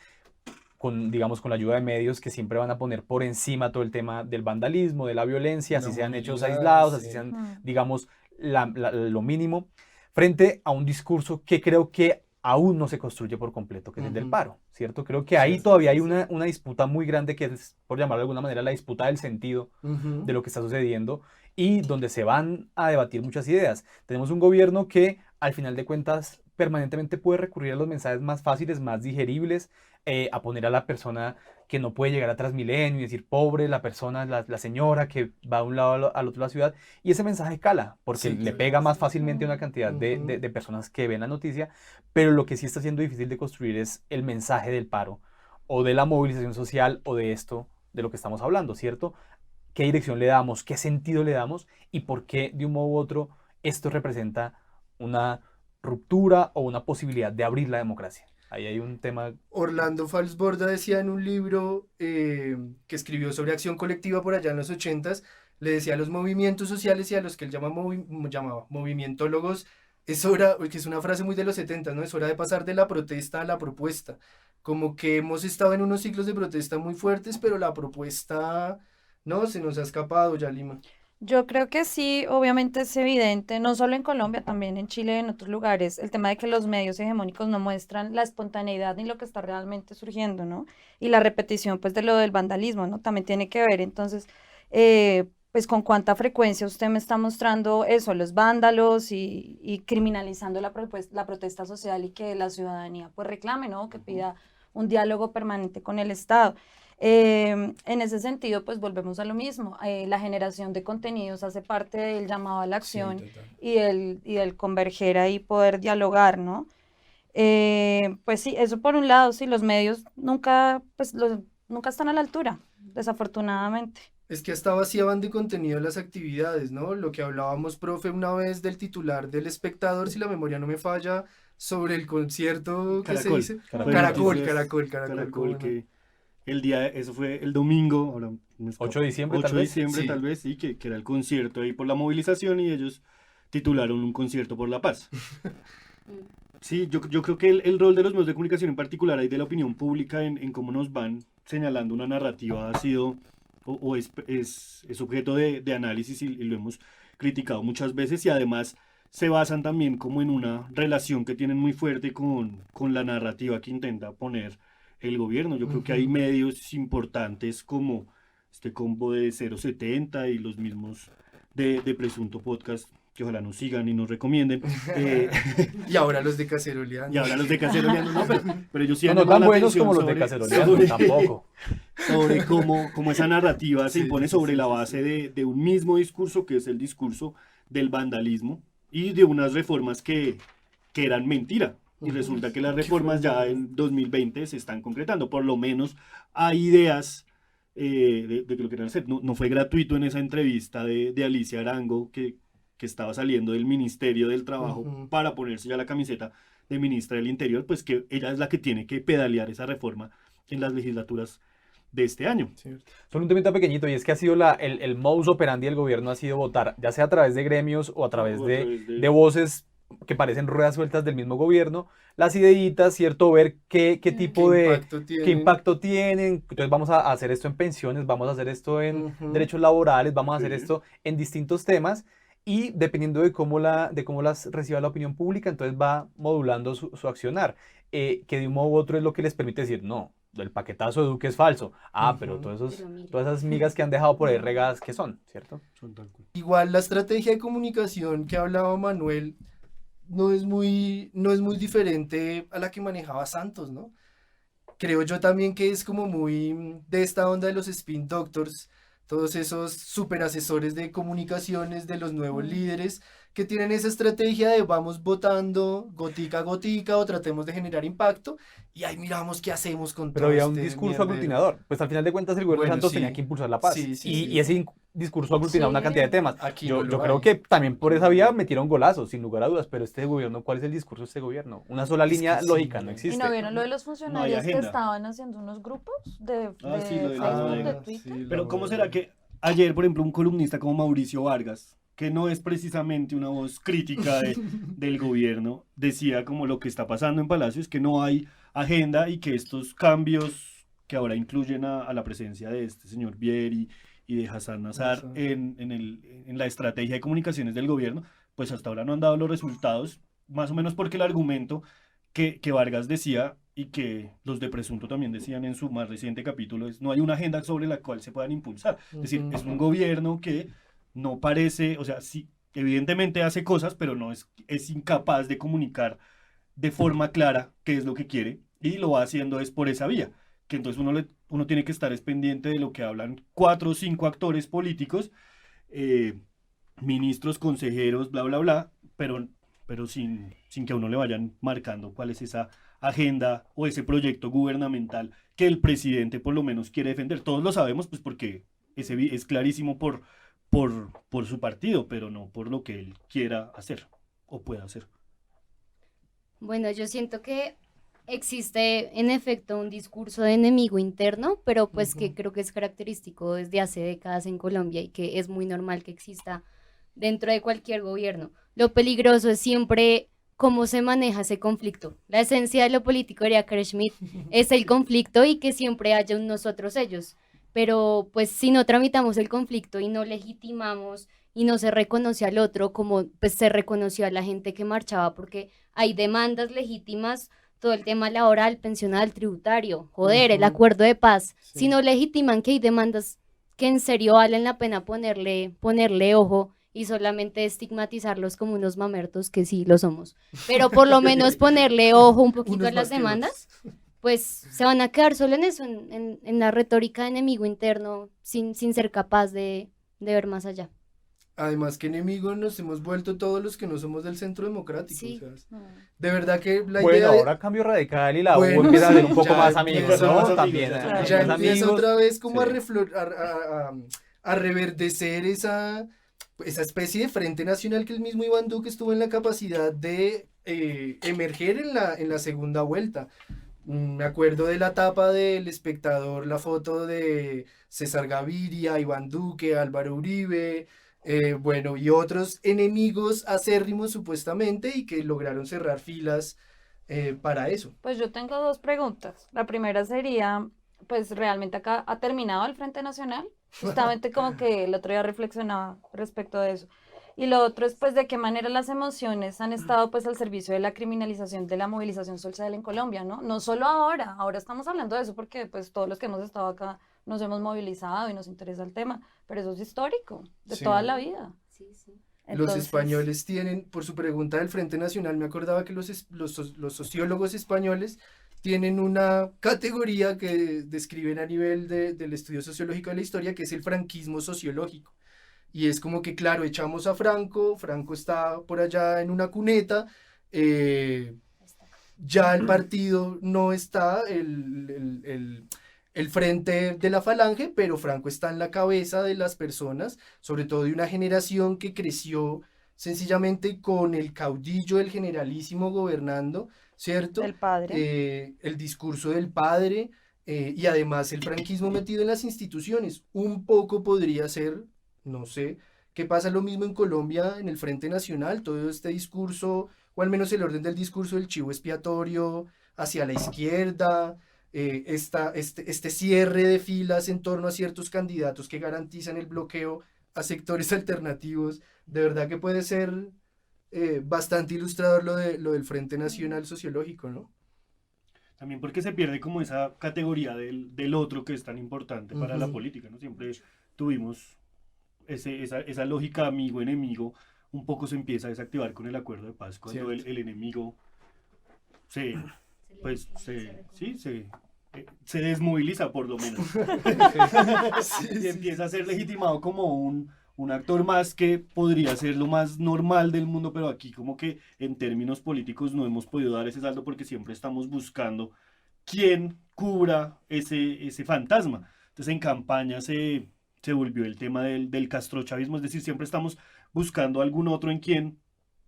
digamos, con la ayuda de medios que siempre van a poner por encima todo el tema del vandalismo, de la violencia, La así sean hechos movilidad, aislados, así sí. sean, digamos, lo mínimo, frente a un discurso que creo que aún no se construye por completo, que es el del Ujú. paro, ¿cierto? Creo que ahí todavía hay una disputa muy grande que es, por llamarlo de alguna manera, la disputa del sentido Ujú. de lo que está sucediendo y donde se van a debatir muchas ideas. Tenemos un gobierno que, al final de cuentas, permanentemente puede recurrir a los mensajes más fáciles, más digeribles, a poner a la persona que no puede llegar a Transmilenio y decir pobre, la persona, la señora que va de un lado al otro de la ciudad, y ese mensaje cala, porque Sí, le claro. pega más fácilmente a una cantidad Ujú. de personas que ven la noticia, pero lo que sí está siendo difícil de construir es el mensaje del paro, o de la movilización social, o de esto, de lo que estamos hablando, ¿cierto? ¿Qué dirección le damos? ¿Qué sentido le damos? ¿Y por qué, de un modo u otro, esto representa una ruptura o una posibilidad de abrir la democracia? Ahí hay un tema. Orlando Falsborda decía en un libro que escribió sobre acción colectiva por allá en los 80s, le decía a los movimientos sociales y a los que él llamaba movimientólogos, es hora, que es una frase muy de los 70, ¿no? Es hora de pasar de la protesta a la propuesta. Como que hemos estado en unos ciclos de protesta muy fuertes, pero la propuesta, no, se nos ha escapado ya, Lima. Yo creo que sí, obviamente es evidente, no solo en Colombia, también en Chile y en otros lugares, el tema de que los medios hegemónicos no muestran la espontaneidad ni lo que está realmente surgiendo, ¿no? Y la repetición, pues, de lo del vandalismo, ¿no? También tiene que ver, entonces, pues con cuánta frecuencia usted me está mostrando eso, los vándalos y criminalizando la protesta social y que la ciudadanía pues reclame, ¿no? Que pida un diálogo permanente con el Estado. En ese sentido, pues volvemos a lo mismo. La generación de contenidos hace parte del llamado a la acción y del converger ahí, poder dialogar, ¿no? Pues sí, eso por un lado, sí, los medios nunca están a la altura, desafortunadamente. Es que hasta vaciaban de contenido las actividades, ¿no? Lo que hablábamos, profe, una vez del titular del Espectador, si la memoria no me falla, sobre el concierto que se dice. Caracol, que el día, eso fue el domingo, ahora 8 de diciembre, 8 tal de vez. diciembre, Sí. tal vez, sí, que era el concierto ahí por la movilización y ellos titularon un concierto por la paz. Sí, yo creo que el rol de los medios de comunicación en particular y de la opinión pública en cómo nos van señalando una narrativa ha sido o es objeto de análisis y lo hemos criticado muchas veces y además se basan también como en una relación que tienen muy fuerte con la narrativa que intenta poner el gobierno. Yo creo que hay medios importantes como este combo de 070 y los mismos de Presunto Podcast, que ojalá nos sigan y nos recomienden. Y ahora los de Caceroleando. Y ahora los de Caceroleando, no, pero ellos sí han No llamado tan la buenos atención como los de sobre- Caceroleando, sobre- tampoco. sobre cómo esa narrativa se Sí, impone sí, sobre sí, la sí, base de un mismo discurso, que es el discurso del vandalismo, y de unas reformas que eran mentira. Y resulta que las reformas ya en 2020 se están concretando. Por lo menos hay ideas de que lo querían hacer. No fue gratuito en esa entrevista de Alicia Arango, que estaba saliendo del Ministerio del Trabajo para ponerse ya la camiseta de ministra del Interior, pues que ella es la que tiene que pedalear esa reforma en las legislaturas de este año. Solo un temita pequeñito, y es que ha sido el modus operandi del gobierno ha sido votar, ya sea a través de gremios o a través O a través de voces que parecen ruedas sueltas del mismo gobierno, las ideitas, ¿cierto? Ver qué tipo qué impacto tienen. Entonces vamos a hacer esto en pensiones, vamos a hacer esto en derechos laborales, vamos a hacer esto en distintos temas. Y dependiendo de cómo las reciba la opinión pública, entonces va modulando su accionar, que de un modo u otro es lo que les permite decir, no, el paquetazo de Duque es falso. Pero Pero mira. todas esas migas que han dejado por ahí regadas, ¿qué son? ¿Cierto? Igual la estrategia de comunicación que hablaba Manuel no es muy diferente a la que manejaba Santos, ¿no? Creo yo también que es como muy de esta onda de los spin doctors, todos esos super asesores de comunicaciones de los nuevos líderes que tienen esa estrategia de vamos votando gotica a gotica o tratemos de generar impacto y ahí miramos qué hacemos con Pero todo había un este discurso mierdero. aglutinador. Pues al final de cuentas el gobierno de Bueno, Santos sí. tenía que impulsar la paz. Sí, sí, y sí. ese discurso aglutinaba una Sí. cantidad de temas. Aquí Yo no lo creo hay. que también por esa vía metieron golazos, sin lugar a dudas. Pero este gobierno, ¿cuál es el discurso de este gobierno? Una sola Es línea que sí, lógica, no no. ¿Y existe. no vieron lo de los funcionarios que agenda. estaban haciendo unos grupos de Ah, sí, lo de la Facebook, bodega. de Twitter? Sí, Pero la ¿cómo bodega. será que ayer, por ejemplo, un columnista como Mauricio Vargas, que no es precisamente una voz crítica del gobierno, decía como lo que está pasando en Palacio es que no hay agenda y que estos cambios que ahora incluyen a la presencia de este señor Vieri y de Hassan Nazar en la estrategia de comunicaciones del gobierno, pues hasta ahora no han dado los resultados, más o menos porque el argumento que Vargas decía y que los de Presunto también decían en su más reciente capítulo es no hay una agenda sobre la cual se puedan impulsar. Es decir, es un gobierno que no parece, o sea, sí, evidentemente hace cosas, pero no es incapaz de comunicar de forma clara qué es lo que quiere y lo va haciendo es por esa vía, que entonces uno tiene que estar es pendiente de lo que hablan 4 o 5 actores políticos, ministros, consejeros, bla, bla, bla, pero sin que a uno le vayan marcando cuál es esa agenda o ese proyecto gubernamental que el presidente por lo menos quiere defender. Todos lo sabemos, pues porque es clarísimo por su partido, pero no por lo que él quiera hacer o pueda hacer. Bueno, yo siento que existe en efecto un discurso de enemigo interno, pero pues que creo que es característico desde hace décadas en Colombia y que es muy normal que exista dentro de cualquier gobierno. Lo peligroso es siempre cómo se maneja ese conflicto. La esencia de lo político, diría Carl Schmitt, es el conflicto y que siempre haya un nosotros ellos. Pero pues si no tramitamos el conflicto y no legitimamos y no se reconoce al otro como pues se reconoció a la gente que marchaba, porque hay demandas legítimas, todo el tema laboral, pensional, tributario, joder, el acuerdo de paz. Si no legitiman que hay demandas que en serio valen la pena ponerle ojo y solamente estigmatizarlos como unos mamertos, que sí lo somos, pero por lo menos ponerle ojo un poquito Unos a las más que otros. demandas, pues se van a quedar solo en eso, en la retórica de enemigo interno, sin ser capaz de ver más allá. Además, que enemigos nos hemos vuelto todos los que no somos del centro democrático. Sí. O sea, de verdad que la Bueno, idea de- ahora Cambio Radical y la U Bueno, empieza a ser un sí, poco ya más amigos, empieza ¿no? más amigos, También, ya más ya empieza amigos. otra vez como Sí. a reverdecer esa especie de frente nacional que el mismo Iván Duque estuvo en la capacidad de emerger en la segunda vuelta. Me acuerdo de la tapa del Espectador, la foto de César Gaviria, Iván Duque, Álvaro Uribe, bueno, y otros enemigos acérrimos supuestamente y que lograron cerrar filas para eso. Pues yo tengo dos preguntas. La primera sería, pues realmente acá ha terminado el Frente Nacional. Justamente como que el otro día reflexionaba respecto de eso. Y lo otro es pues de qué manera las emociones han estado pues al servicio de la criminalización de la movilización social en Colombia, ¿no? No solo ahora estamos hablando de eso porque pues todos los que hemos estado acá nos hemos movilizado y nos interesa el tema, pero eso es histórico, de Sí. toda la vida. Sí, sí. Los Entonces, españoles tienen, por su pregunta del Frente Nacional, me acordaba que los sociólogos españoles tienen una categoría que describen a nivel del estudio sociológico de la historia, que es el franquismo sociológico. Y es como que, claro, echamos a Franco, Franco está por allá en una cuneta, ya el partido no está, el frente de la falange, pero Franco está en la cabeza de las personas, sobre todo de una generación que creció sencillamente con el caudillo, el generalísimo gobernando, ¿cierto? del padre. El discurso del padre y además el franquismo metido en las instituciones. Un poco podría ser, no sé, ¿qué pasa lo mismo en Colombia, en el Frente Nacional? Todo este discurso, o al menos el orden del discurso del chivo expiatorio hacia la izquierda, este cierre de filas en torno a ciertos candidatos que garantizan el bloqueo a sectores alternativos, de verdad que puede ser bastante ilustrador lo del Frente Nacional Sociológico, ¿no? También porque se pierde como esa categoría del otro que es tan importante para la Ujú. política, ¿no? Siempre tuvimos esa lógica amigo-enemigo, un poco se empieza a desactivar con el acuerdo de paz, cuando Cierto. el enemigo se desmoviliza por lo menos. Y empieza a ser legitimado como un actor más que podría ser lo más normal del mundo, pero aquí como que en términos políticos no hemos podido dar ese salto porque siempre estamos buscando quién cubra ese fantasma. Entonces en campaña se volvió el tema del castrochavismo, es decir, siempre estamos buscando algún otro en quien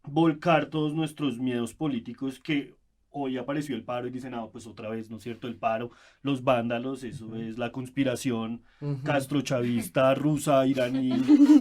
volcar todos nuestros miedos políticos, que hoy apareció el paro y dicen, ah, pues otra vez, ¿no es cierto? El paro, los vándalos, eso es la conspiración Ujú. castrochavista, rusa, iraní.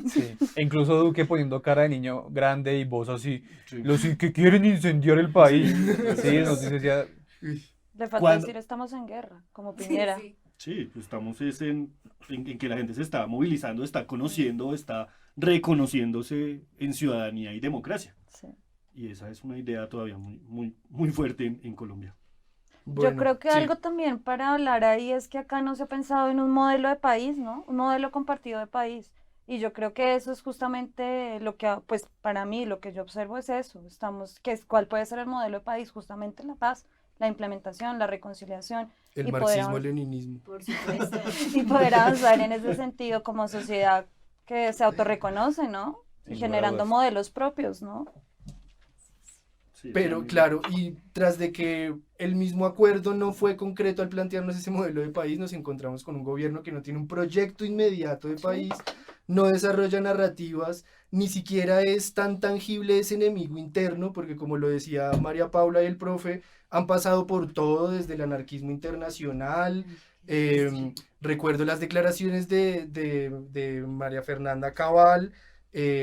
Sí. E incluso Duque poniendo cara de niño grande y voz así, Sí. los que quieren incendiar el país. Sí, nos dice ya, Le falta Cuando- decir estamos en guerra, como Piñera. Sí. Sí, pues estamos en que la gente se está movilizando, está conociendo, está reconociéndose en ciudadanía y democracia. Sí. Y esa es una idea todavía muy fuerte en Colombia. Yo Bueno, creo que sí. algo también para hablar ahí es que acá no se ha pensado en un modelo de país, ¿no? Un modelo compartido de país. Y yo creo que eso es justamente lo que, pues para mí, lo que yo observo es eso. ¿Cuál puede ser el modelo de país? Justamente la paz, la implementación, la reconciliación. El y poder marxismo-leninismo. Por supuesto. y poder avanzar en ese sentido como sociedad que se autorreconoce, ¿no? Y Sin generando dudas. modelos propios, ¿no? Sí, Pero también. claro, y tras de que el mismo acuerdo no fue concreto al plantearnos ese modelo de país, nos encontramos con un gobierno que no tiene un proyecto inmediato de país, no desarrolla narrativas, ni siquiera es tan tangible ese enemigo interno, porque como lo decía María Paula y el profe, han pasado por todo, desde el anarquismo internacional. Recuerdo las declaraciones de María Fernanda Cabal,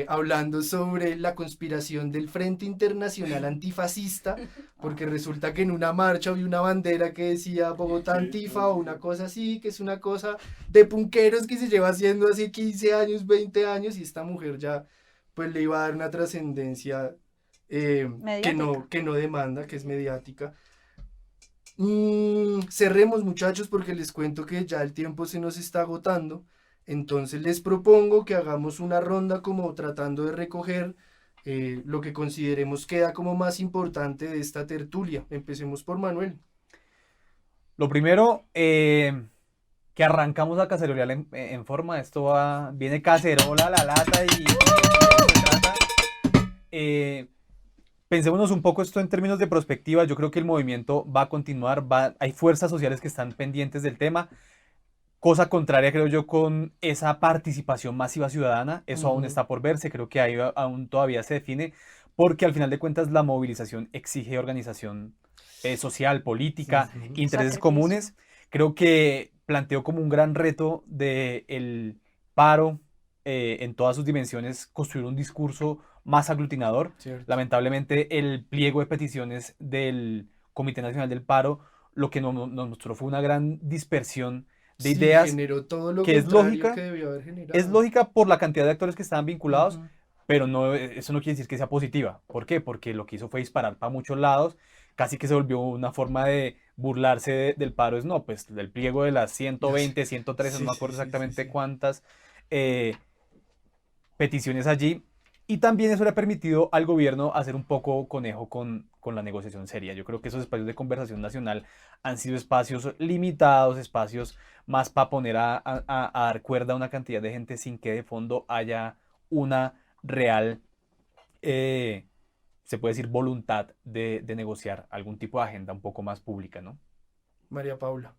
hablando sobre la conspiración del Frente Internacional Antifascista, porque resulta que en una marcha había una bandera que decía Bogotá Sí, Antifa o una cosa así, que es una cosa de punqueros que se lleva haciendo hace 15 años, 20 años, y esta mujer ya pues le iba a dar una trascendencia Mediática. que no demanda, que es mediática. Cerremos, muchachos, porque les cuento que ya el tiempo se nos está agotando. Entonces les propongo que hagamos una ronda como tratando de recoger lo que consideremos queda como más importante de esta tertulia. Empecemos por Manuel. Lo primero, que arrancamos a cacerolear en forma. Esto viene cacerola, la lata y pensémonos un poco esto en términos de perspectiva. Yo creo que el movimiento va a continuar, hay fuerzas sociales que están pendientes del tema. Cosa contraria, creo yo, con esa participación masiva ciudadana. Eso aún está por verse, creo que ahí aún todavía se define, porque al final de cuentas la movilización exige organización social, política, intereses comunes. Creo que planteó como un gran reto del paro en todas sus dimensiones, construir un discurso más aglutinador. Cierto. Lamentablemente el pliego de peticiones del Comité Nacional del Paro lo que nos mostró fue una gran dispersión de ideas, generó todo lo que es contrario lógica, que debió haber generado. es lógica por la cantidad de actores que estaban vinculados, pero no, eso no quiere decir que sea positiva. ¿Por qué? Porque lo que hizo fue disparar para muchos lados, casi que se volvió una forma de burlarse del paro. Es no, pues del pliego de las 120, 113, no me acuerdo exactamente cuántas peticiones allí. Y también eso le ha permitido al gobierno hacer un poco conejo con la negociación seria. Yo creo que esos espacios de conversación nacional han sido espacios limitados, espacios más para poner a dar cuerda a una cantidad de gente sin que de fondo haya una real, se puede decir, voluntad de negociar algún tipo de agenda un poco más pública, ¿no? María Paula.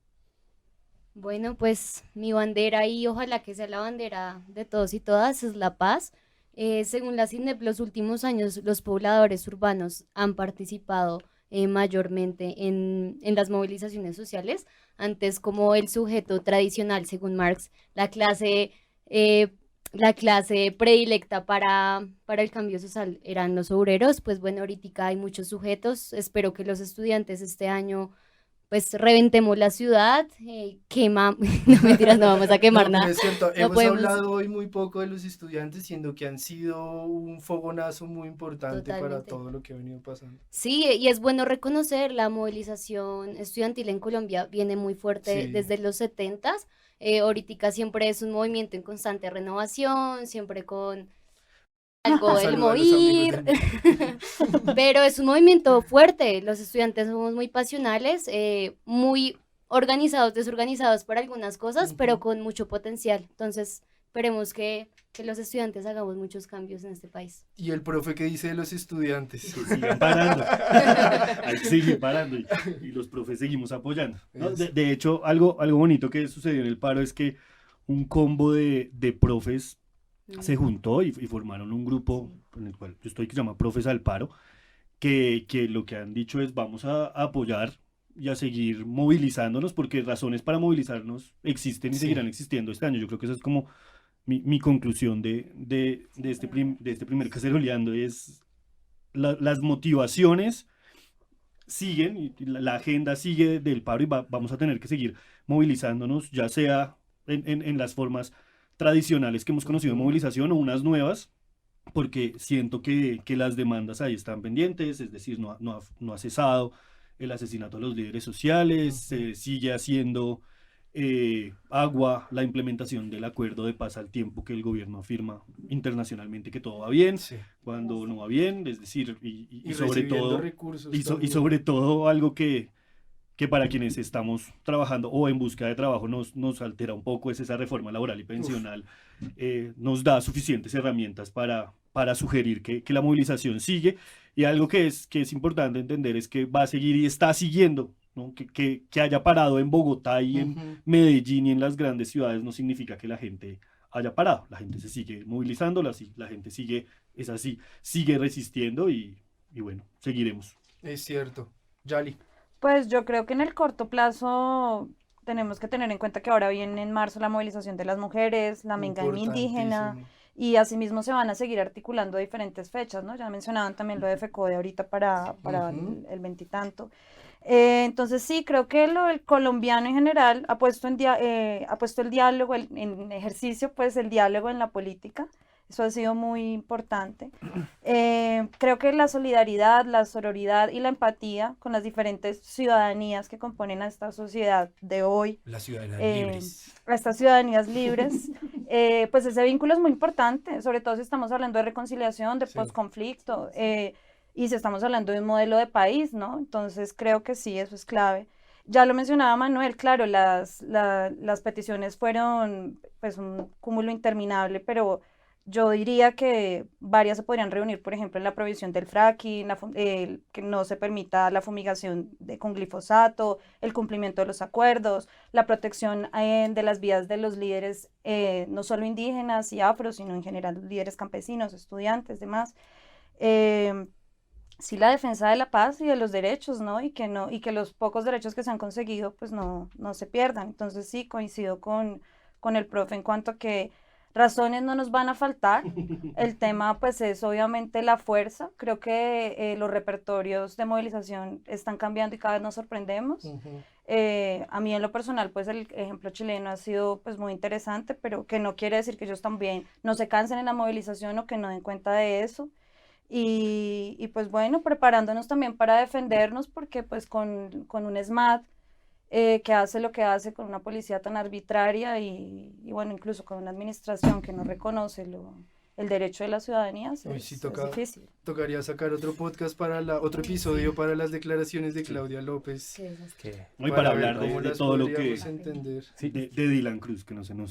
Bueno, pues mi bandera y ojalá que sea la bandera de todos y todas es la paz. Según la CINEP, los últimos años los pobladores urbanos han participado mayormente en las movilizaciones sociales. Antes, como el sujeto tradicional, según Marx, la clase predilecta para el cambio social eran los obreros. Pues bueno, ahorita hay muchos sujetos. Espero que los estudiantes este año pues reventemos la ciudad, no mentiras, no vamos a quemar nada. Es cierto, No hemos podemos. hablado hoy muy poco de los estudiantes, siendo que han sido un fogonazo muy importante para Totalmente. todo lo que ha venido pasando. Sí, y es bueno reconocer la movilización estudiantil en Colombia, viene muy fuerte Sí. desde los 70s. Ahorita siempre es un movimiento en constante renovación, siempre con algo del Saludo a los amigos morir, pero es un movimiento fuerte. Los estudiantes somos muy pasionales, muy organizados, desorganizados para algunas cosas, pero con mucho potencial. Entonces, esperemos que los estudiantes hagamos muchos cambios en este país. ¿Y el profe qué dice de los estudiantes? Que sigan parando. Hay que seguir parando y los profes seguimos apoyando, ¿no? De hecho, algo bonito que sucedió en el paro es que un combo de profes se juntó y formaron un grupo en el cual yo estoy, que se llama Profes al Paro, que lo que han dicho es vamos a apoyar y a seguir movilizándonos, porque razones para movilizarnos existen y seguirán existiendo este año. Yo creo que esa es como mi conclusión de este primer Caceroleando, es las motivaciones siguen, y la agenda sigue del paro y vamos a tener que seguir movilizándonos, ya sea en las formas tradicionales que hemos conocido de movilización o unas nuevas, porque siento que las demandas ahí están pendientes, es decir, no ha cesado el asesinato de los líderes sociales, se sigue haciendo agua la implementación del acuerdo de paz al tiempo que el gobierno afirma internacionalmente que todo va bien, cuando no va bien, es decir, y sobre todo recursos y sobre todo algo que para quienes estamos trabajando o en busca de trabajo nos altera un poco, es esa reforma laboral y pensional. Nos da suficientes herramientas para sugerir que la movilización sigue, y algo que es importante entender es que va a seguir y está siguiendo, ¿no? Que haya parado en Bogotá y en Medellín y en las grandes ciudades no significa que la gente haya parado. La gente se sigue movilizando, la gente sigue resistiendo y bueno, seguiremos. Es cierto. Yali. Pues yo creo que en el corto plazo tenemos que tener en cuenta que ahora viene en marzo la movilización de las mujeres, la Minga indígena, y asimismo se van a seguir articulando diferentes fechas, ¿no? Ya mencionaban también lo de FECODE ahorita para el veintitanto. Entonces sí, creo que el colombiano en general ha puesto el diálogo en ejercicio, pues el diálogo en la política. Eso ha sido muy importante. Creo que la solidaridad, la sororidad y la empatía con las diferentes ciudadanías que componen a esta sociedad de hoy, Las ciudadanías libres. a estas ciudadanías libres, pues ese vínculo es muy importante, sobre todo si estamos hablando de reconciliación, de posconflicto, y si estamos hablando de un modelo de país, ¿no? Entonces creo que sí, eso es clave. Ya lo mencionaba Manuel, claro, las peticiones fueron pues un cúmulo interminable, pero yo diría que varias se podrían reunir, por ejemplo, en la prohibición del fracking, que no se permita la fumigación con glifosato, el cumplimiento de los acuerdos, la protección de las vidas de los líderes, no solo indígenas y afros, sino en general los líderes campesinos, estudiantes, demás. Sí, la defensa de la paz y de los derechos, ¿no? Y que los pocos derechos que se han conseguido, pues no se pierdan. Entonces sí, coincido con el profe en cuanto a que razones no nos van a faltar. El tema, pues, es obviamente la fuerza. Creo que los repertorios de movilización están cambiando y cada vez nos sorprendemos. A mí en lo personal, pues, el ejemplo chileno ha sido, pues, muy interesante, pero que no quiere decir que ellos también no se cansen en la movilización o que no den cuenta de eso. Y pues bueno, preparándonos también para defendernos porque pues con un SMAT que hace lo que hace, con una policía tan arbitraria y bueno, incluso con una administración que no reconoce el derecho de la ciudadanía, es difícil. Tocaría sacar otro podcast otro episodio para las declaraciones de Claudia López. Y para hablar de todo lo que entender. Sí. de Dylan Cruz, que no se nos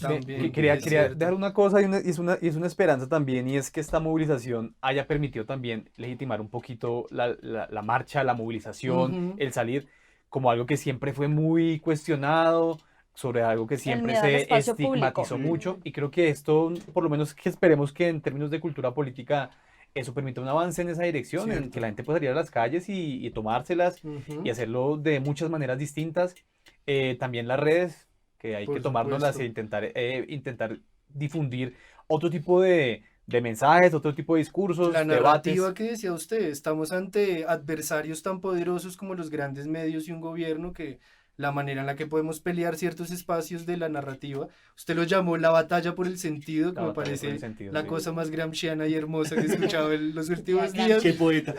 Quería dejar una cosa y es una esperanza también, y es que esta movilización haya permitido también legitimar un poquito la marcha, la movilización, el salir, como algo que siempre fue muy cuestionado, sobre algo que siempre se estigmatizó mucho, y creo que esto, por lo menos que esperemos que en términos de cultura política, eso permita un avance en esa dirección, en que la gente pueda salir a las calles y tomárselas, y hacerlo de muchas maneras distintas. También las redes, que hay que tomárnoslas e intentar difundir otro tipo de mensajes, otro tipo de discursos, la debates. narrativa que decía usted, estamos ante adversarios tan poderosos como los grandes medios y un gobierno que la manera en la que podemos pelear ciertos espacios de la narrativa, usted lo llamó la batalla por el sentido, que me parece la cosa más gramsciana y hermosa que he escuchado en los últimos días. ¡Qué poeta!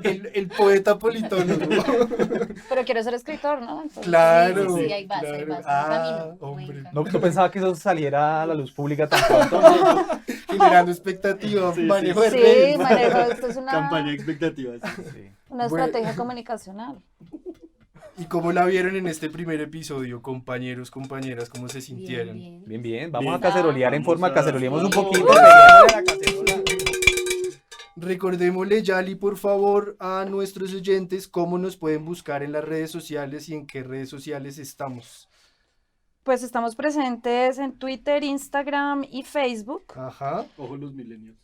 el poeta politólogo. Pero quiero ser escritor, ¿no? Entonces, Claro. Sí, ahí vas, camino. Hombre. No pensaba que eso saliera a la luz pública tan pronto. Generando expectativa, manejo de Sí, redes. esto es una Campaña de expectativas. una estrategia comunicacional. ¿Y cómo la vieron en este primer episodio, compañeros, compañeras? ¿Cómo se sintieron? Bien. Vamos a cacerolear en forma, caceroleemos un poquito. Recordémosle, Yali, por favor, a nuestros oyentes cómo nos pueden buscar en las redes sociales y en qué redes sociales estamos. Pues estamos presentes en Twitter, Instagram y Facebook. Ajá. Ojo los millennials.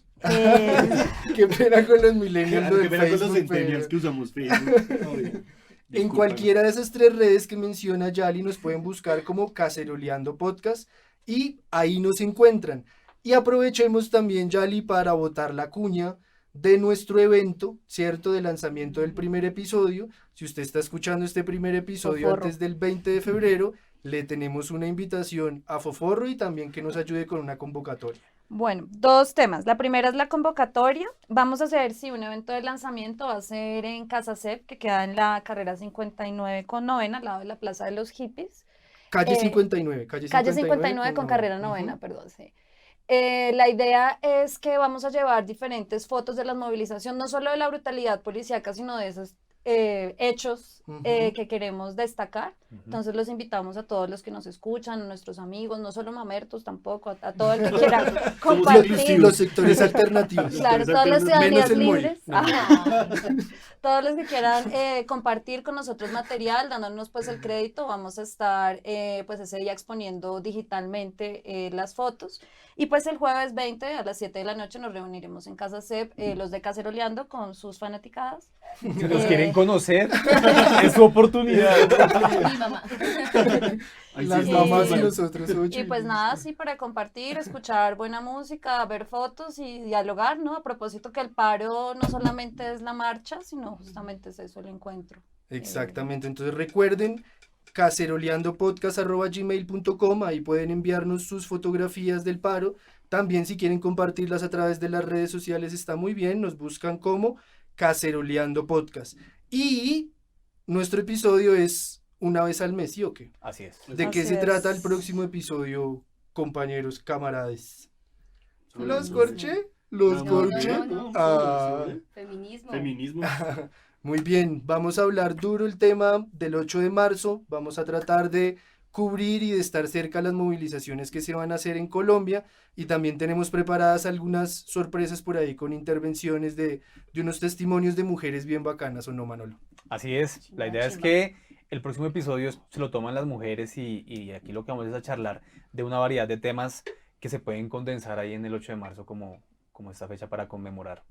Qué pena con los millennials. Qué pena con los centennials que usamos Facebook. En cualquiera de esas 3 redes que menciona Yali nos pueden buscar como Caceroleando Podcast y ahí nos encuentran. Y aprovechemos también, Yali, para botar la cuña de nuestro evento, ¿cierto? De lanzamiento del primer episodio. Si usted está escuchando este primer episodio Foforro. antes del 20 de febrero, le tenemos una invitación a Foforro y también que nos ayude con una convocatoria. Bueno, 2 temas. La primera es la convocatoria. Vamos a hacer, un evento de lanzamiento va a ser en Casa CEP, que queda en la carrera 59 con novena, al lado de la Plaza de los Hippies. Calle 59. Calle 59 con carrera novena, perdón, sí. La idea es que vamos a llevar diferentes fotos de la movilización, no solo de la brutalidad policíaca, sino de esos hechos que queremos destacar. Entonces los invitamos a todos los que nos escuchan, a nuestros amigos, no solo mamertos tampoco, a todo el que quiera compartir. Los sectores alternativos. Claro, todas las ciudadanías Menos el MOI. libres. No. Todos los que quieran compartir con nosotros material, dándonos pues el crédito, vamos a estar pues ese día exponiendo digitalmente las fotos. Y pues el jueves 20 a las 7 de la noche nos reuniremos en Casa CEP, los de Caceroleando con sus fanaticadas. Si nos quieren conocer, es su oportunidad. Mi mamá. Las mamás y nosotros 8. Y pues nada, sí, para compartir, escuchar buena música, ver fotos y dialogar, ¿no? A propósito que el paro no solamente es la marcha, sino justamente es eso, el encuentro. Exactamente, entonces recuerden caceroleandopodcast@gmail.com, ahí pueden enviarnos sus fotografías del paro, también si quieren compartirlas a través de las redes sociales está muy bien, nos buscan como Caceroleando Podcast. Y nuestro episodio es una vez al mes, ¿sí o qué? Así es. ¿De qué Así se trata es. el próximo episodio, compañeros, camaradas. ¿Los No, corché? ¿Los no, corché? no. Ah. Feminismo. Feminismo. Muy bien, vamos a hablar duro el tema del 8 de marzo, vamos a tratar de cubrir y de estar cerca a las movilizaciones que se van a hacer en Colombia y también tenemos preparadas algunas sorpresas por ahí con intervenciones de unos testimonios de mujeres bien bacanas, ¿o no, Manolo? Así es, la idea es que el próximo episodio se lo toman las mujeres y aquí lo que vamos es a charlar de una variedad de temas que se pueden condensar ahí en el 8 de marzo como esta fecha para conmemorar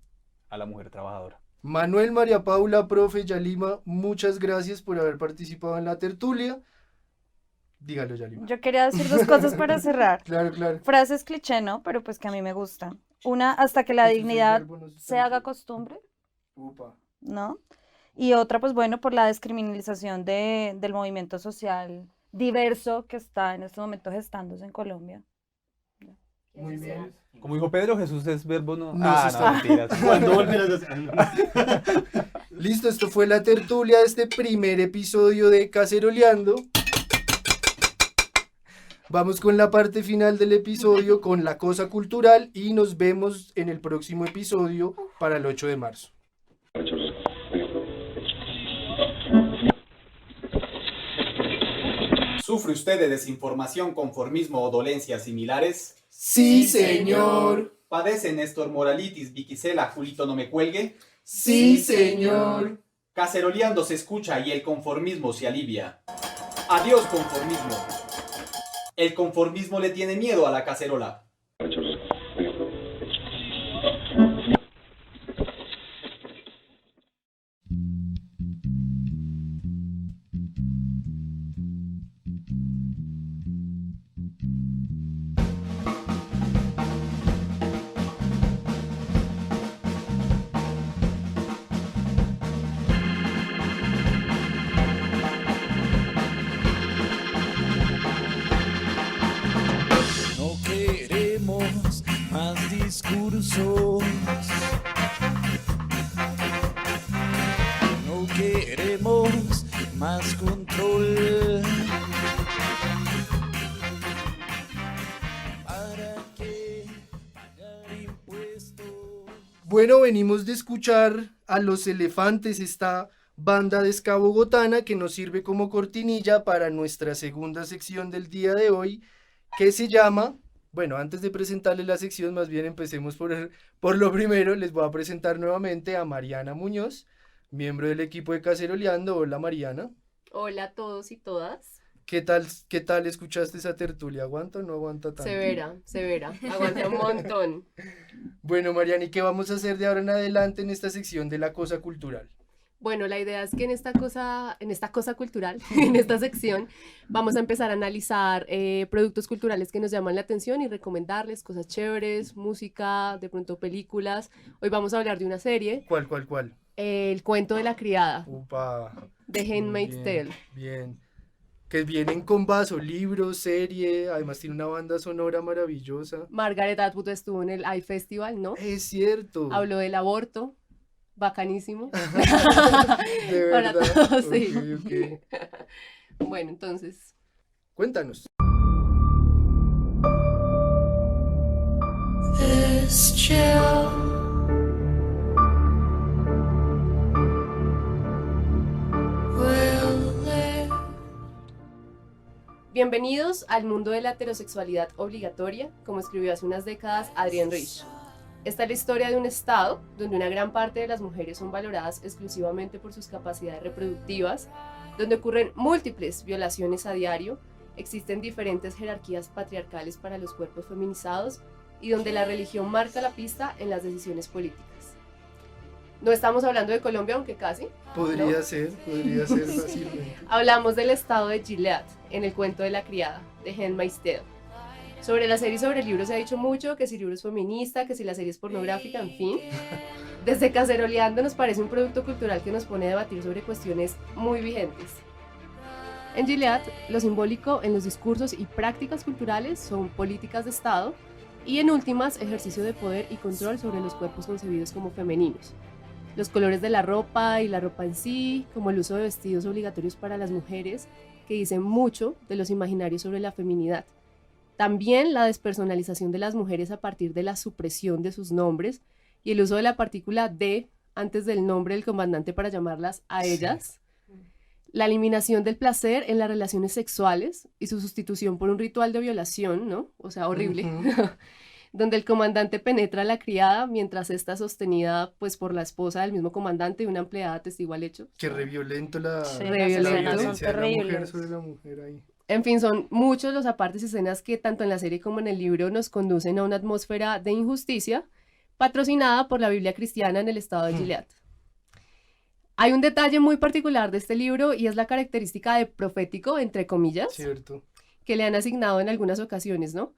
a la mujer trabajadora. Manuel, María Paula, profe, Yalima, muchas gracias por haber participado en la tertulia. Dígalo, Yalima. Yo quería decir dos cosas para cerrar. Claro, claro. Frases cliché, ¿no? Pero pues que a mí me gustan. Una, hasta que la Ese es el dignidad verbo no se sustantivo. haga costumbre, Upa. ¿no? Y otra, pues bueno, por la descriminalización del movimiento social diverso que está en este momento gestándose en Colombia. Muy bien. Como dijo Pedro, Jesús es verbo no. No, Ah, eso no, está- mentiras. ¿Cuándo volverás a Listo, esto fue la tertulia de este primer episodio de Caceroleando. Vamos con la parte final del episodio, con la cosa cultural, y nos vemos en el próximo episodio para el 8 de marzo. ¿Sufre usted de desinformación, conformismo o dolencias similares? Sí, señor. ¿Padece Néstor Moralitis, Viquisela, Julito no me cuelgue? Sí, señor. Caceroleando se escucha y el conformismo se alivia. Adiós conformismo. El conformismo le tiene miedo a la cacerola. No queremos más discursos. No queremos más control. ¿Para qué pagar impuestos? Bueno, venimos de escuchar a Los Elefantes, esta banda de ska bogotana que nos sirve como cortinilla para nuestra segunda sección del día de hoy, que se llama, bueno, antes de presentarles la sección, más bien empecemos por lo primero. Les voy a presentar nuevamente a Mariana Muñoz, miembro del equipo de Caceroleando. Hola, Mariana. Hola a todos y todas. ¿Qué tal escuchaste esa tertulia? ¿Aguanta o no aguanta tanto? Severa. Aguanta un montón. Bueno, Mariana, ¿y qué vamos a hacer de ahora en adelante en esta sección de la cosa cultural? Bueno, la idea es que en esta cosa cultural, en esta sección, vamos a empezar a analizar productos culturales que nos llaman la atención y recomendarles cosas chéveres, música, de pronto películas. Hoy vamos a hablar de una serie, ¿Cuál? El cuento de la criada, Upa. The Handmaid's Bien, Tale. bien. Que vienen con vaso, libro, serie, además tiene una banda sonora maravillosa. Margaret Atwood estuvo en el iFestival, ¿no? Es cierto. Habló del aborto, bacanísimo. De Para verdad. todos, sí. Ok. Bueno, entonces, Cuéntanos. This chill will live. bienvenidos al mundo de la heterosexualidad obligatoria, como escribió hace unas décadas Adrienne Rich. Esta es la historia de un estado donde una gran parte de las mujeres son valoradas exclusivamente por sus capacidades reproductivas, donde ocurren múltiples violaciones a diario, existen diferentes jerarquías patriarcales para los cuerpos feminizados y donde la religión marca la pista en las decisiones políticas. No estamos hablando de Colombia, aunque casi. Podría ser fácilmente. Hablamos del estado de Gilead, en el cuento de la criada, de Handmaid's Tale. Sobre la serie y sobre el libro se ha dicho mucho, que si el libro es feminista, que si la serie es pornográfica, en fin. Desde Caceroleando nos parece un producto cultural que nos pone a debatir sobre cuestiones muy vigentes. En Gilead, lo simbólico en los discursos y prácticas culturales son políticas de Estado y, en últimas, ejercicio de poder y control sobre los cuerpos concebidos como femeninos. Los colores de la ropa y la ropa en sí, como el uso de vestidos obligatorios para las mujeres, que dicen mucho de los imaginarios sobre la feminidad. También la despersonalización de las mujeres a partir de la supresión de sus nombres y el uso de la partícula de antes del nombre del comandante para llamarlas a ellas. La eliminación del placer en las relaciones sexuales y su sustitución por un ritual de violación, ¿no? O sea, horrible. Donde el comandante penetra a la criada mientras está sostenida pues por la esposa del mismo comandante y una empleada testigo al hecho. Que re violento la Re violento. violencia de la mujer sobre la mujer ahí. En fin, son muchos los apartes y escenas que tanto en la serie como en el libro nos conducen a una atmósfera de injusticia patrocinada por la Biblia cristiana en el estado de Gilead. Hay un detalle muy particular de este libro y es la característica de profético, entre comillas, Cierto. que le han asignado en algunas ocasiones, ¿no?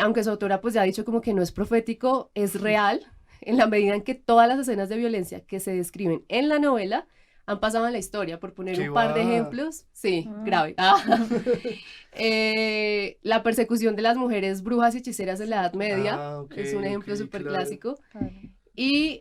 Aunque su autora pues ya ha dicho como que no es profético, es real, en la medida en que todas las escenas de violencia que se describen en la novela han pasado en la historia. Por poner ¡Qué un par de va! ejemplos, sí, grave. La persecución de las mujeres brujas y hechiceras en la Edad Media Ok, es un ejemplo ok, súper claro. clásico. Y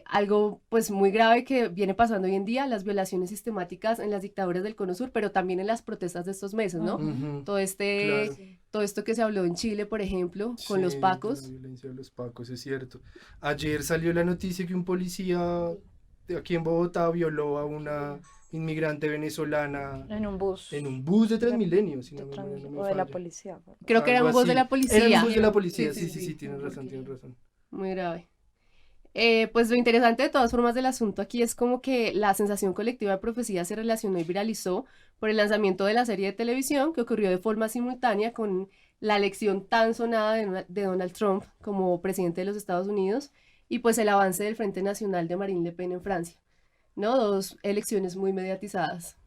algo pues muy grave que viene pasando hoy en día, las violaciones sistemáticas en las dictaduras del Cono Sur, pero también en las protestas de estos meses, ¿no? Ujú, Todo claro. todo esto que se habló en Chile, por ejemplo, con los Sí, pacos. la violencia de los pacos, es cierto. Ayer salió la noticia que un policía de aquí en Bogotá violó a una inmigrante venezolana En un bus. en un bus de Transmilenio, si no de me, Trans- no me o de la falla. policía. Creo que era Algo un voz de así. la policía. Era un bus de la policía, Sí, sí, sí, sí, sí, tienes razón, porque- tienes razón. Muy grave. Pues lo interesante de todas formas del asunto aquí es como que la sensación colectiva de profecía se relacionó y viralizó por el lanzamiento de la serie de televisión que ocurrió de forma simultánea con la elección tan sonada de Donald Trump como presidente de los Estados Unidos y pues el avance del Frente Nacional de Marine Le Pen en Francia, ¿no? Dos elecciones muy mediatizadas.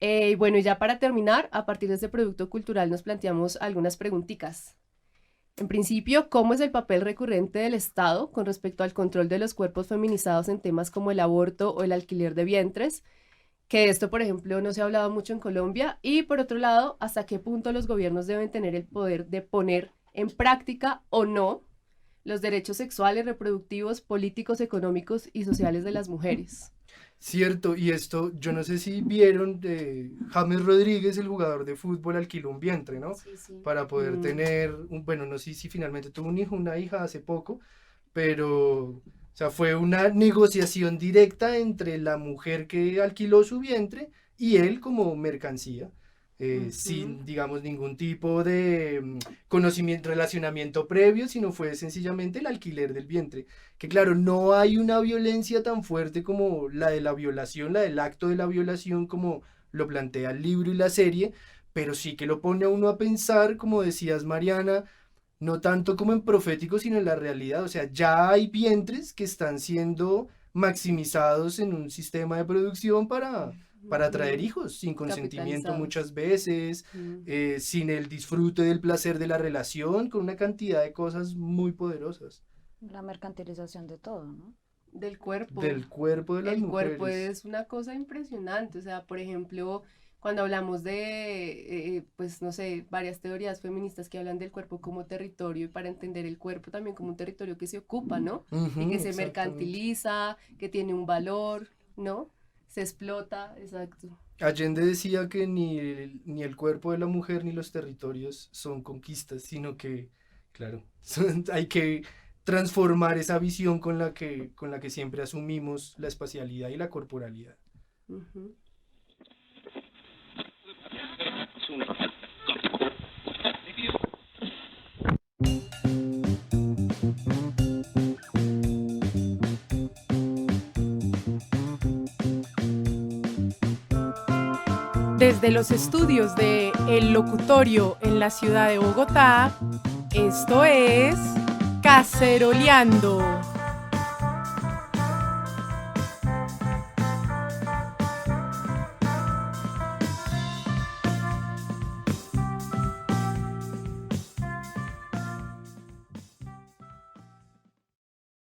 Y bueno, y ya para terminar, a partir de este producto cultural nos planteamos algunas preguntitas. En principio, ¿cómo es el papel recurrente del Estado con respecto al control de los cuerpos feminizados en temas como el aborto o el alquiler de vientres? Que esto, por ejemplo, no se ha hablado mucho en Colombia. Y por otro lado, ¿hasta qué punto los gobiernos deben tener el poder de poner en práctica o no los derechos sexuales, reproductivos, políticos, económicos y sociales de las mujeres? Cierto, y esto, yo no sé si vieron, James Rodríguez, el jugador de fútbol, alquiló un vientre, ¿no? Sí, sí. Para poder tener, bueno, no sé si finalmente tuvo un hijo, una hija hace poco, pero, o sea, fue una negociación directa entre la mujer que alquiló su vientre y él como mercancía, sin, digamos, ningún tipo de conocimiento, relacionamiento previo, sino fue sencillamente el alquiler del vientre. Que claro, no hay una violencia tan fuerte como la de la violación, la del acto de la violación, como lo plantea el libro y la serie, pero sí que lo pone a uno a pensar, como decías, Mariana, no tanto como en profético, sino en la realidad. O sea, ya hay vientres que están siendo maximizados en un sistema de producción para traer hijos, sin consentimiento Capitalizados. muchas veces, sin el disfrute del placer de la relación, con una cantidad de cosas muy poderosas. La mercantilización de todo, ¿no? Del cuerpo. Del cuerpo de las El cuerpo mujeres. es una cosa impresionante, o sea, por ejemplo, cuando hablamos de, pues no sé, varias teorías feministas que hablan del cuerpo como territorio y para entender el cuerpo también como un territorio que se ocupa, ¿no? Ujú, Y que se exactamente. mercantiliza, que tiene un valor, ¿no? Se explota, exacto. Allende decía que ni el cuerpo de la mujer ni los territorios son conquistas, sino que, claro, hay que transformar esa visión con la que siempre asumimos la espacialidad y la corporalidad. Ujú. Desde los estudios de El Locutorio en la ciudad de Bogotá, esto es Caceroleando.